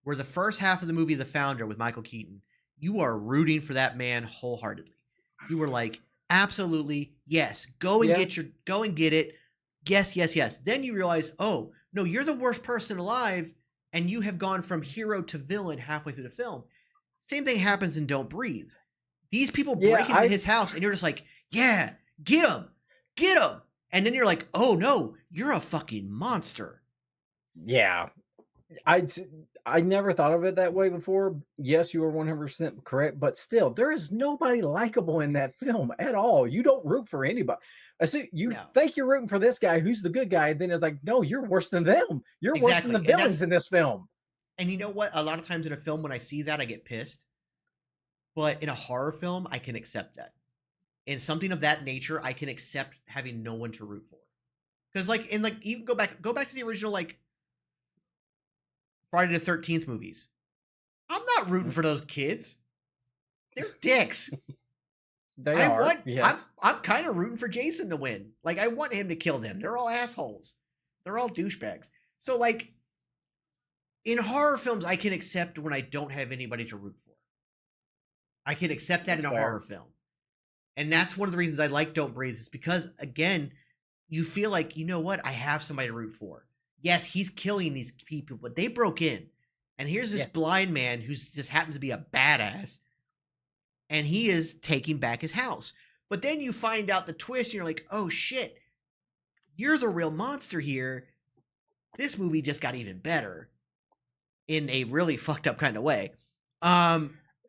Where the first half of the movie The Founder with Michael Keaton, you are rooting for that man wholeheartedly. You were like, absolutely, yes, go and get it. Yes, yes, yes. Then you realize, oh, no, you're the worst person alive, and you have gone from hero to villain halfway through the film. Same thing happens in Don't Breathe. These people break into his house, and you're just like, yeah, get him. And then you're like, oh no, you're a fucking monster. yeah. I never thought of it that way before. Yes, you are 100% correct, but still, there is nobody likable in that film at all. You don't root for anybody. So you No. think you're rooting for this guy who's the good guy, and then it's like, no, you're worse than them. You're worse than the Exactly. And villains in this film. And you know what? A lot of times in a film, when I see that, I get pissed. But in a horror film, I can accept that. In something of that nature, I can accept having no one to root for. Because even go back to the original Friday the 13th movies. I'm not rooting for those kids. They're dicks. They are. Yes. I'm kind of rooting for Jason to win. Like, I want him to kill them. They're all assholes. They're all douchebags. So, in horror films, I can accept when I don't have anybody to root for. I can accept that in a horror film. And that's one of the reasons I like Don't Breathe, is because, again, you feel like, you know what? I have somebody to root for. Yes, he's killing these people, but they broke in. And here's this blind man who just happens to be a badass. And he is taking back his house. But then you find out the twist, and you're like, oh shit, you're the real monster here. This movie just got even better in a really fucked up kind of way.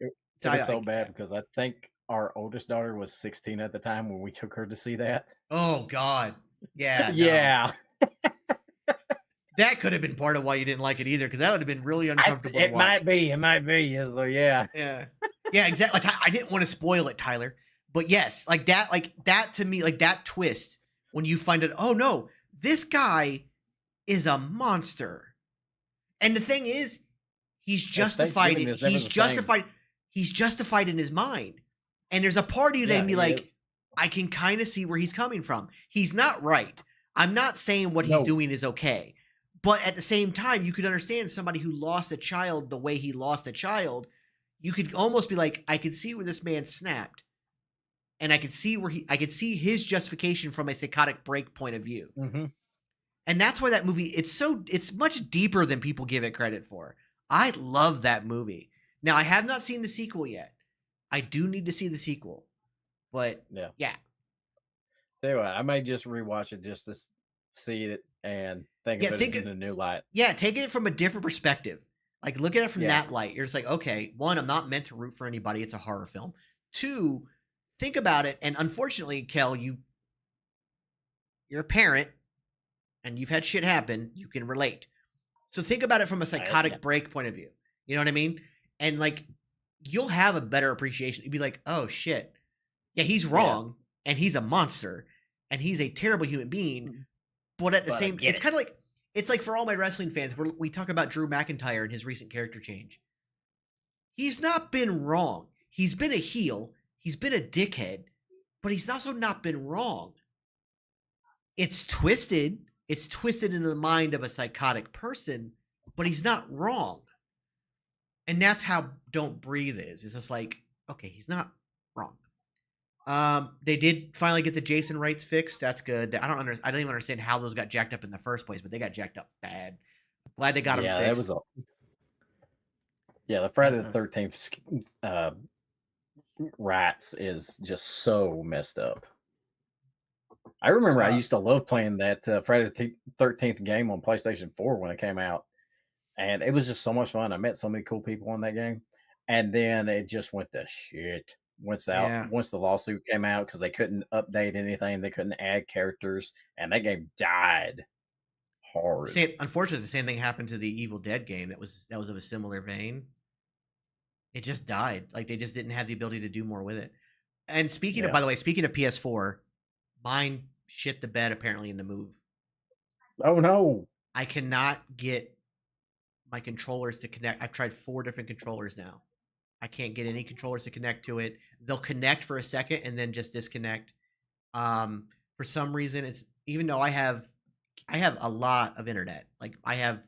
It was so bad because I think our oldest daughter was 16 at the time when we took her to see that. Oh God. Yeah. Yeah. That could have been part of why you didn't like it either, because that would have been really uncomfortable. It might be. So yeah. Yeah. Yeah, exactly. I didn't want to spoil it, Tyler. But yes, that to me, that twist when you find out, oh no, this guy is a monster. And the thing is, he's justified. He's justified in his mind. And there's a part of you that be I can kind of see where he's coming from. He's not right. I'm not saying what he's doing is okay. But at the same time, you could understand somebody who lost a child the way he lost a child. You could almost be like, I could see where this man snapped. And I could see I could see his justification from a psychotic break point of view. Mm-hmm. And that's why that movie, it's much deeper than people give it credit for. I love that movie. Now, I have not seen the sequel yet. I do need to see the sequel. But yeah. Tell you what, I might just rewatch it just to see it and think Yeah, of it in a new light. yeah, taking it from a different perspective. Like look at it from Yeah. that light. You're just like, okay, one, I'm not meant to root for anybody. It's a horror film. Two, think about it. And unfortunately, Kel, you're a parent and you've had shit happen. You can relate. So think about it from a psychotic Yeah. break point of view. You know what I mean? And like, you'll have a better appreciation. You'd be like, oh shit, yeah, he's wrong, and he's a monster, and he's a terrible human being. But at the same, it's kind of like it's like for all my wrestling fans, where we talk about Drew McIntyre and his recent character change. He's not been wrong. He's been a heel. He's been a dickhead, but he's also not been wrong. It's twisted. It's twisted into the mind of a psychotic person, but he's not wrong. And that's how Don't Breathe is. It's just like, okay, he's not wrong. They did finally get the Jason rights fixed. That's good. I don't even understand how those got jacked up in the first place, but they got jacked up bad. Glad they got them fixed. That was the Friday the 13th rats is just so messed up. I remember I used to love playing that Friday the 13th game on PlayStation 4 when it came out, and it was just so much fun. I met so many cool people on that game, and then it just went to shit once the lawsuit came out because they couldn't update anything, they couldn't add characters, and that game died hard. Unfortunately, the same thing happened to the Evil Dead game. That was of a similar vein. It just died. Like they just didn't have the ability to do more with it. And by the way, speaking of PS4, mine shit the bed apparently in the move. Oh no! I cannot get my controllers to connect. I've tried 4 different controllers now. I can't get any controllers to connect to it. They'll connect for a second and then just disconnect. For some reason, it's even though I have a lot of internet. Like I have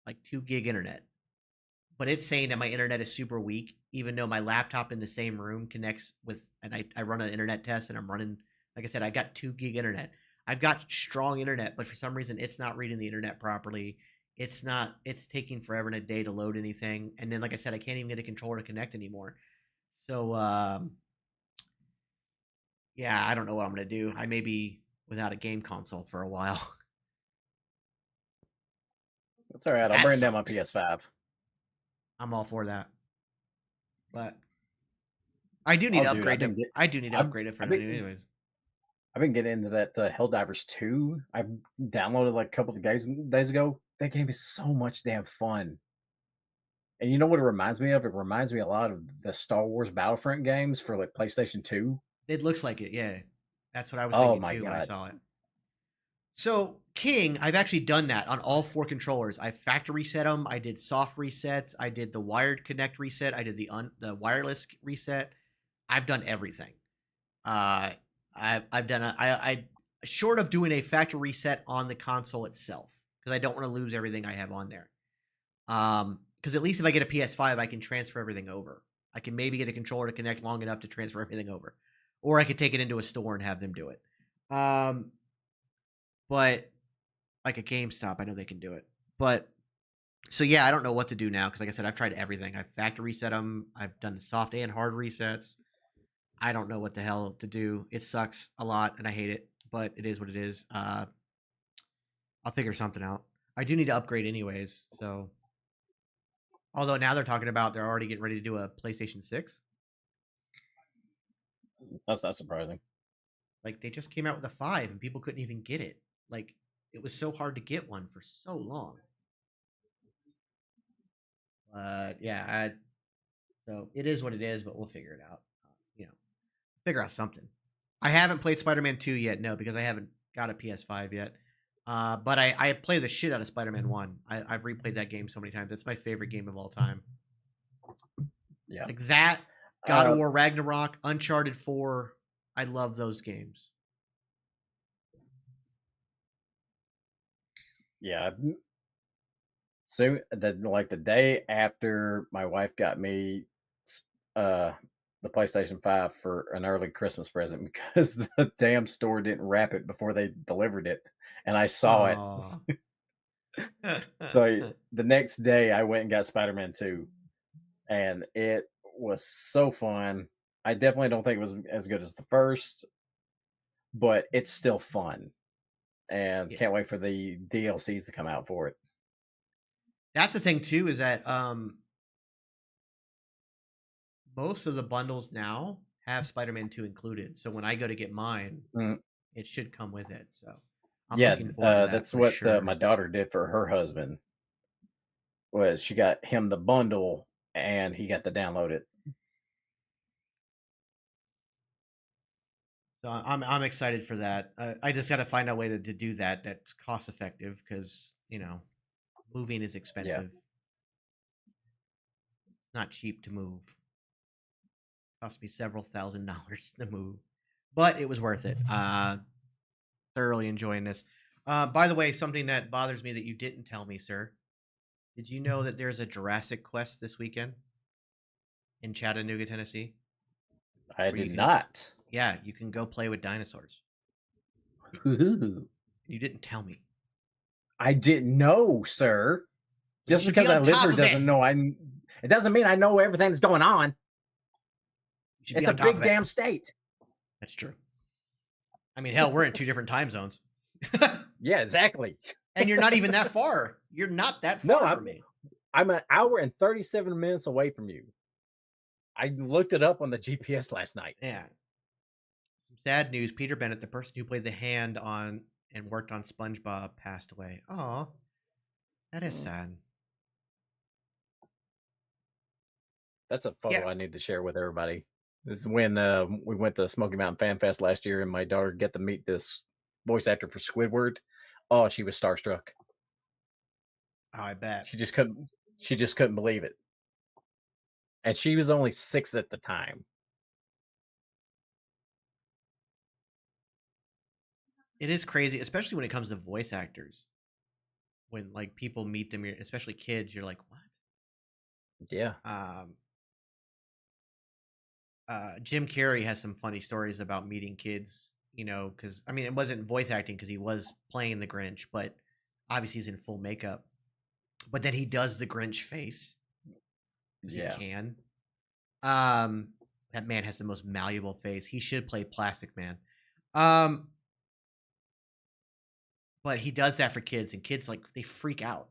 like 2 gig internet, but it's saying that my internet is super weak, even though my laptop in the same room connects with, and I run an internet test and I'm running, like I said, I got 2 gig internet. I've got strong internet, but for some reason it's not reading the internet properly. It's taking forever and a day to load anything. And then, like I said, I can't even get a controller to connect anymore. So, yeah, I don't know what I'm going to do. I may be without a game console for a while. That's all right. I'll bring down my PS5. I'm all for that. But I do need to upgrade it. I do need to upgrade it for that anyways. I've been getting into that Helldivers 2. I downloaded like a couple of days ago. That game is so much damn fun. And you know what it reminds me of? It reminds me a lot of the Star Wars Battlefront games for like PlayStation 2. It looks like it, yeah. That's what I was thinking too when I saw it. So King, I've actually done that on all 4 controllers. I factory reset them. I did soft resets. I did the wired connect reset. I did the wireless reset. I've done everything. I've done I short of doing a factory reset on the console itself because I don't want to lose everything I have on there. Because at least if I get a PS5, I can transfer everything over. I can maybe get a controller to connect long enough to transfer everything over, or I could take it into a store and have them do it. But like a GameStop, I know they can do it. But so yeah, I don't know what to do now because, like I said, I've tried everything. I've factory reset them. I've done soft and hard resets. I don't know what the hell to do. It sucks a lot, and I hate it. But it is what it is. I'll figure something out. I do need to upgrade anyways. So, although now they're talking about they're already getting ready to do a PlayStation 6. That's not surprising. Like they just came out with a 5 and people couldn't even get it. Like it was so hard to get one for so long. Yeah, so it is what it is, but we'll figure it out. Figure out something. I haven't played Spider-Man 2 yet, no, because I haven't got a PS5 yet. But I play the shit out of Spider-Man 1. I've replayed that game so many times. It's my favorite game of all time. Yeah. Like that, God of War Ragnarok, Uncharted 4. I love those games. Yeah. So the day after my wife got me the PlayStation 5 for an early Christmas present because the damn store didn't wrap it before they delivered it, and I saw it. So the next day I went and got Spider-Man 2, and it was so fun. I definitely don't think it was as good as the first, but it's still fun, and Yeah. can't wait for the DLCs to come out for it. That's the thing too, is that most of the bundles now have Spider-Man 2 included. So when I go to get mine, Mm, it should come with it. So I'm yeah, looking forward to that that's for what sure. my daughter did for her husband. Was she got him the bundle and he got to download it. So I'm excited for that. I just got to find a way to do that that's cost effective because moving is Yeah, expensive. It's not cheap to move. It cost me several $1,000s to move, but it was worth it. Thoroughly enjoying this. By the way, something that bothers me that you didn't tell me, sir. Did you know that there's a Jurassic Quest this weekend in Chattanooga, Tennessee? I Where you did can, not. yeah, you can go play with dinosaurs. Ooh. You didn't tell me. I didn't know, sir. You Just should be because I on live top here of it. doesn't know it doesn't mean I know everything that's going on. You should be It's a on top big of it. damn state. That's true. I mean, hell, we're in 2 different time zones. Yeah, exactly. And you're not even that far. You're not that No, far from me. I'm an hour and 37 minutes away from you. I looked it up on the GPS last night. Yeah. Some sad news. Peter Bennett, the person who played the hand on and worked on SpongeBob, passed away. Oh, that is sad. That's a Yeah. photo I need to share with everybody. This is when we went to Smoky Mountain Fan Fest last year, and my daughter got to meet this voice actor for Squidward. Oh, she was starstruck. Oh, I bet. She just couldn't believe it. And she was only 6 at the time. It is crazy, especially when it comes to voice actors. When like people meet them, especially kids, you're like, what? Yeah. Jim Carrey has some funny stories about meeting kids. Because I mean, it wasn't voice acting because he was playing the Grinch, but obviously he's in full makeup. But then he does the Grinch face because he Yeah. can. That man has the most malleable face. He should play Plastic Man. But he does that for kids, and kids like they freak out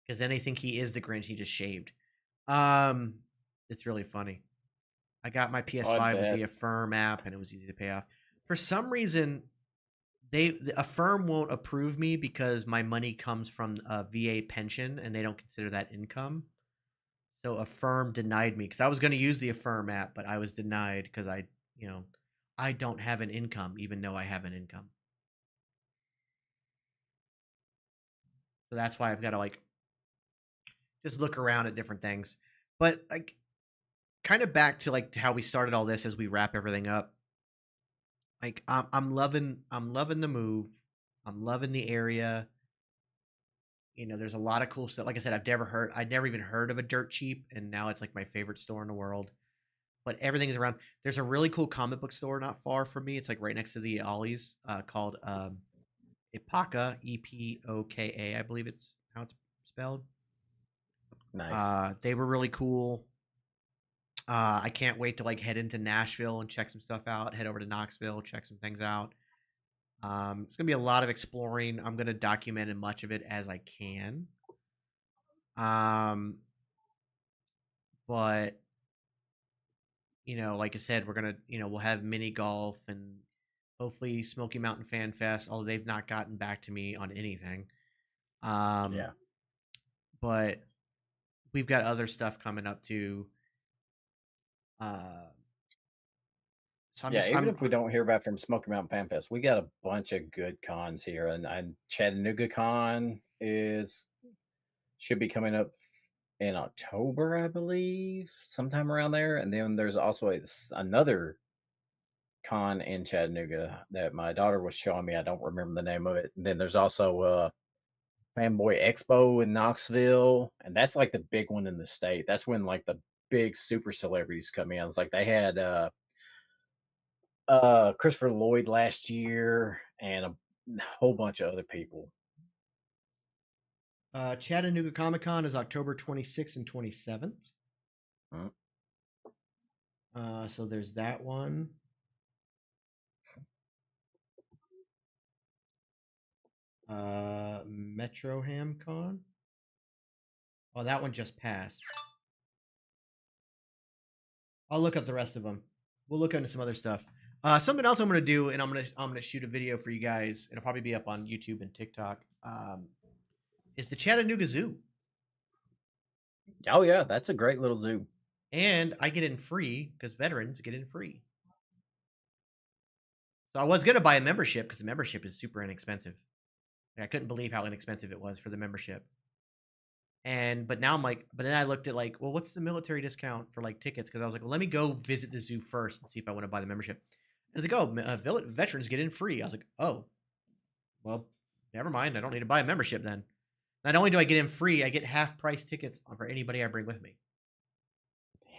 because then they think he is the Grinch. He just shaved. It's really funny. I got my Oh, I PS5 with the bet. Affirm app, and it was easy to pay off. For some reason, the Affirm won't approve me because my money comes from a VA pension, and they don't consider that income. So Affirm denied me because I was going to use the Affirm app, but I was denied because I don't have an income, even though I have an income. So that's why I've got to like just look around at different things. But like, kind of back to like how we started all this as we wrap everything up. Like I'm loving the move. I'm loving the area. There's a lot of cool stuff. Like I said, I'd never even heard of a Dirt Cheap, and now it's like my favorite store in the world. But everything is around. There's a really cool comic book store not far from me. It's like right next to the Ollie's, called Epoka, Epoka, I believe it's how it's spelled. Nice. They were really cool. I can't wait to like head into Nashville and check some stuff out. Head over to Knoxville, check some things out. It's gonna be a lot of exploring. I'm gonna document as much of it as I can. But like I said, we're gonna, we'll have mini golf and hopefully Smoky Mountain Fan Fest. Although they've not gotten back to me on anything. Yeah. But we've got other stuff coming up too. So Yeah, even if we don't hear back from Smoky Mountain Fan Fest, we got a bunch of good cons here, and Chattanooga Con should be coming up in October, I believe, sometime around there. And then there's also another con in Chattanooga that my daughter was showing me. I don't remember the name of it. And then there's also Fanboy Expo in Knoxville, and that's like the big one in the state. That's when like the big super celebrities come in. It's like they had Christopher Lloyd last year and a whole bunch of other people. Chattanooga Comic Con is October 26th and 27th. Hmm. So there's that one. Metro HamCon. Oh, that one just passed. I'll look up the rest of them. We'll look into some other stuff. Something else I'm gonna do, and I'm gonna shoot a video for you guys. It'll probably be up on YouTube and TikTok. Is the Chattanooga Zoo, Oh yeah, that's a great little zoo. and I get in free because veterans get in free. So I was gonna buy a membership because the membership is super inexpensive. I couldn't believe how inexpensive it was for the membership. But now I'm like, but then I looked at like, well, what's the military discount for like tickets? Because I was like, well, let me go visit the zoo first and see if I want to buy the membership. And it's like, oh, veterans get in free. I was like, oh, well, never mind. I don't need to buy a membership then. Not only do I get in free, I get half price tickets for anybody I bring with me.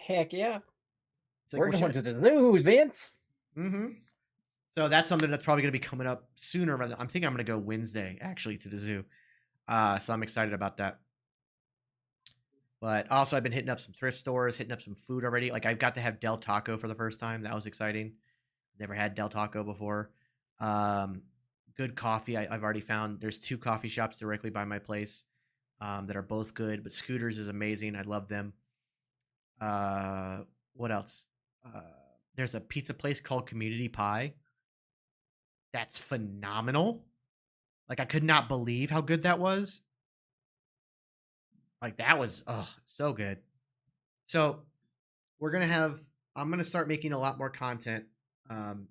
Heck yeah. It's like, We're well, going shit. to the zoo, Vince. Mm-hmm. So that's something that's probably going to be coming up sooner. I'm thinking I'm going to go Wednesday actually to the zoo. So I'm excited about that. But also, I've been hitting up some thrift stores, hitting up some food already. Like, I've got to have Del Taco for the first time. That was exciting. Never had Del Taco before. Good coffee. I've already found there's 2 coffee shops directly by my place that are both good. But Scooters is amazing. I love them. What else? There's a pizza place called Community Pie. That's phenomenal. Like, I could not believe how good that was. Like, that was so good. So I'm gonna start making a lot more content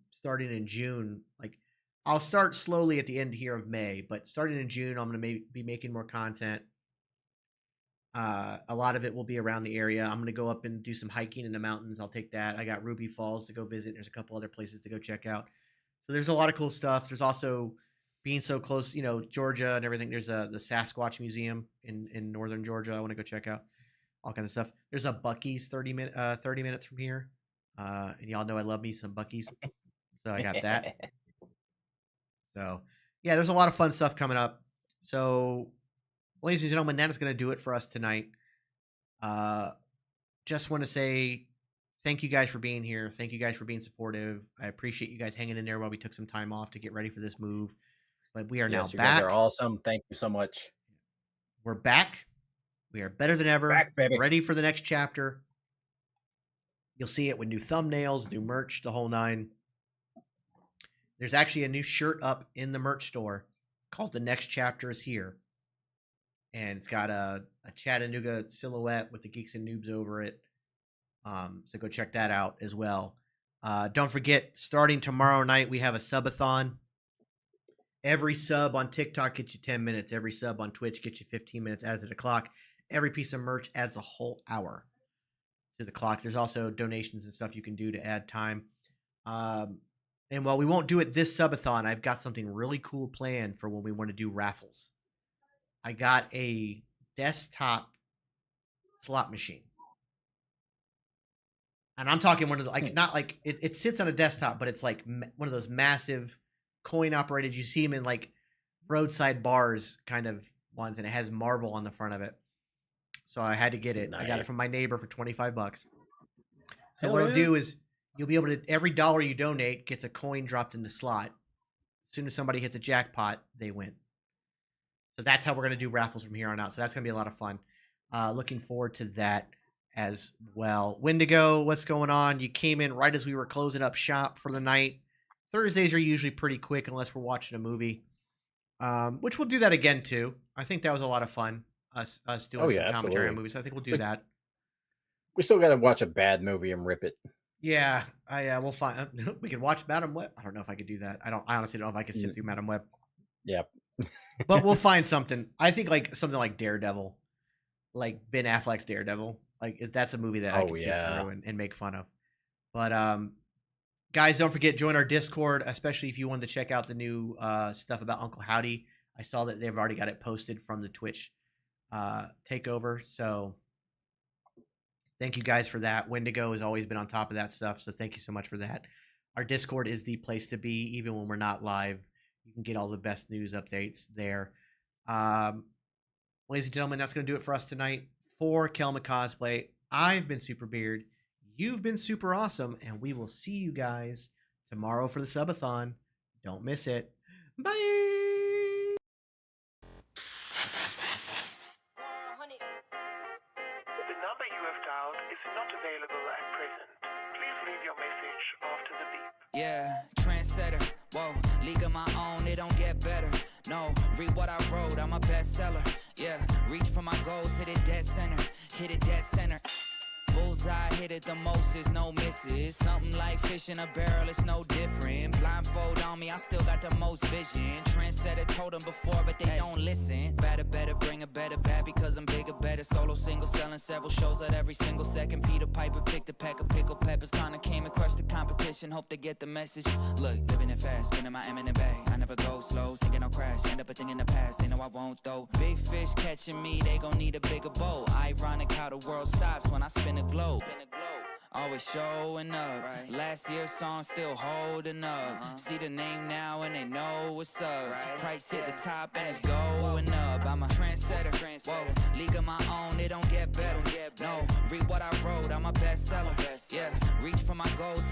starting in June. Like, I'll start slowly at the end here of May, but starting in June, I'm gonna be making more content. A lot of it will be around the area. I'm gonna go up and do some hiking in the mountains. I'll take that. I got Ruby Falls to go visit. There's a couple other places to go check out. So there's a lot of cool stuff. There's also being so close, Georgia and everything. There's the Sasquatch Museum in northern Georgia. I want to go check out all kinds of stuff. There's a Buc-ee's 30 minutes from here, and y'all know I love me some Buc-ee's, so I got that. So yeah, there's a lot of fun stuff coming up. So, ladies and gentlemen, that is going to do it for us tonight. Just want to say thank you guys for being here. Thank you guys for being supportive. I appreciate you guys hanging in there while we took some time off to get ready for this move. But we are now Yes, you back. guys are awesome. Thank you so much. We're back. We are better than ever. Back, baby. Ready for the next chapter. You'll see it with new thumbnails, new merch, the whole 9. There's actually a new shirt up in the merch store called The Next Chapter is Here. And it's got a Chattanooga silhouette with the Geeks and Noobs over it. So go check that out as well. Don't forget, starting tomorrow night, we have a subathon. Every sub on TikTok gets you 10 minutes. Every sub on Twitch gets you 15 minutes, adds to the clock. Every piece of merch adds a whole hour to the clock. There's also donations and stuff you can do to add time. And while we won't do it this subathon, I've got something really cool planned for when we want to do raffles. I got a desktop slot machine. And I'm talking one of the, like, not like it sits on a desktop, but it's like one of those massive coin operated. You see them in like roadside bars kind of ones, and it has Marvel on the front of it. So I had to get it. Nice. I got it from my neighbor for $25. So what it'll do is you'll be able to, every dollar you donate gets a coin dropped in the slot. As soon as somebody hits a jackpot, they win. So that's how we're going to do raffles from here on out. So that's going to be a lot of fun. Looking forward to that as well. Wendigo, what's going on? You came in right as we were closing up shop for the night. Thursdays are usually pretty quick unless we're watching a movie, which we'll do that again too. I think that was a lot of fun, us doing some commentary on movies. So I think we'll do that. We still got to watch a bad movie and rip it. Yeah, we'll find. We could watch Madam Web. I don't know if I could do that. I honestly don't know if I could sit through Madam Web. Yep. But we'll find something. I think like something like Daredevil, like Ben Affleck's Daredevil. Like that's a movie that I can sit through and make fun of. But guys, don't forget, join our Discord, especially if you wanted to check out the new stuff about Uncle Howdy. I saw that they've already got it posted from the Twitch takeover. So thank you guys for that. Wendigo has always been on top of that stuff. So thank you so much for that. Our Discord is the place to be, even when we're not live. You can get all the best news updates there. Ladies and gentlemen, that's going to do it for us tonight. For Kelma Cosplay, I've been Super Beard. You've been super awesome. And we will see you guys tomorrow for the subathon. Don't miss it. Bye. Whoa, league of my own, it don't get better. No, read what I wrote, I'm a bestseller. Yeah, reach for my goals, hit it dead center. Hit it dead center. Bullseye, hit it the most, is no misses. Something like fish in a barrel, it's no different. Blindfold on me, I still got the most vision. Trendsetter told them before, but they don't listen. Better, bring a better bad because I'm bigger, better. Solo single, selling several shows at every single second. Peter Piper picked a pack of pickled peppers. Kinda came and crushed the competition, hope they get the message. Look, living it fast, spinning my M in the bag. I never go slow, thinking I'll crash. End up a thing in the past, they know I won't though. Big fish catching me, they gon' need a bigger boat. Ironic how the world stops when I spin a globe. Always showing up. Last year's song still holding up. See the name now and they know what's up. Price hit the top and it's going up. I'm a trendsetter. Whoa, league of my own, it don't get better. No, read what I wrote, I'm a bestseller. Yeah, reach for my goals.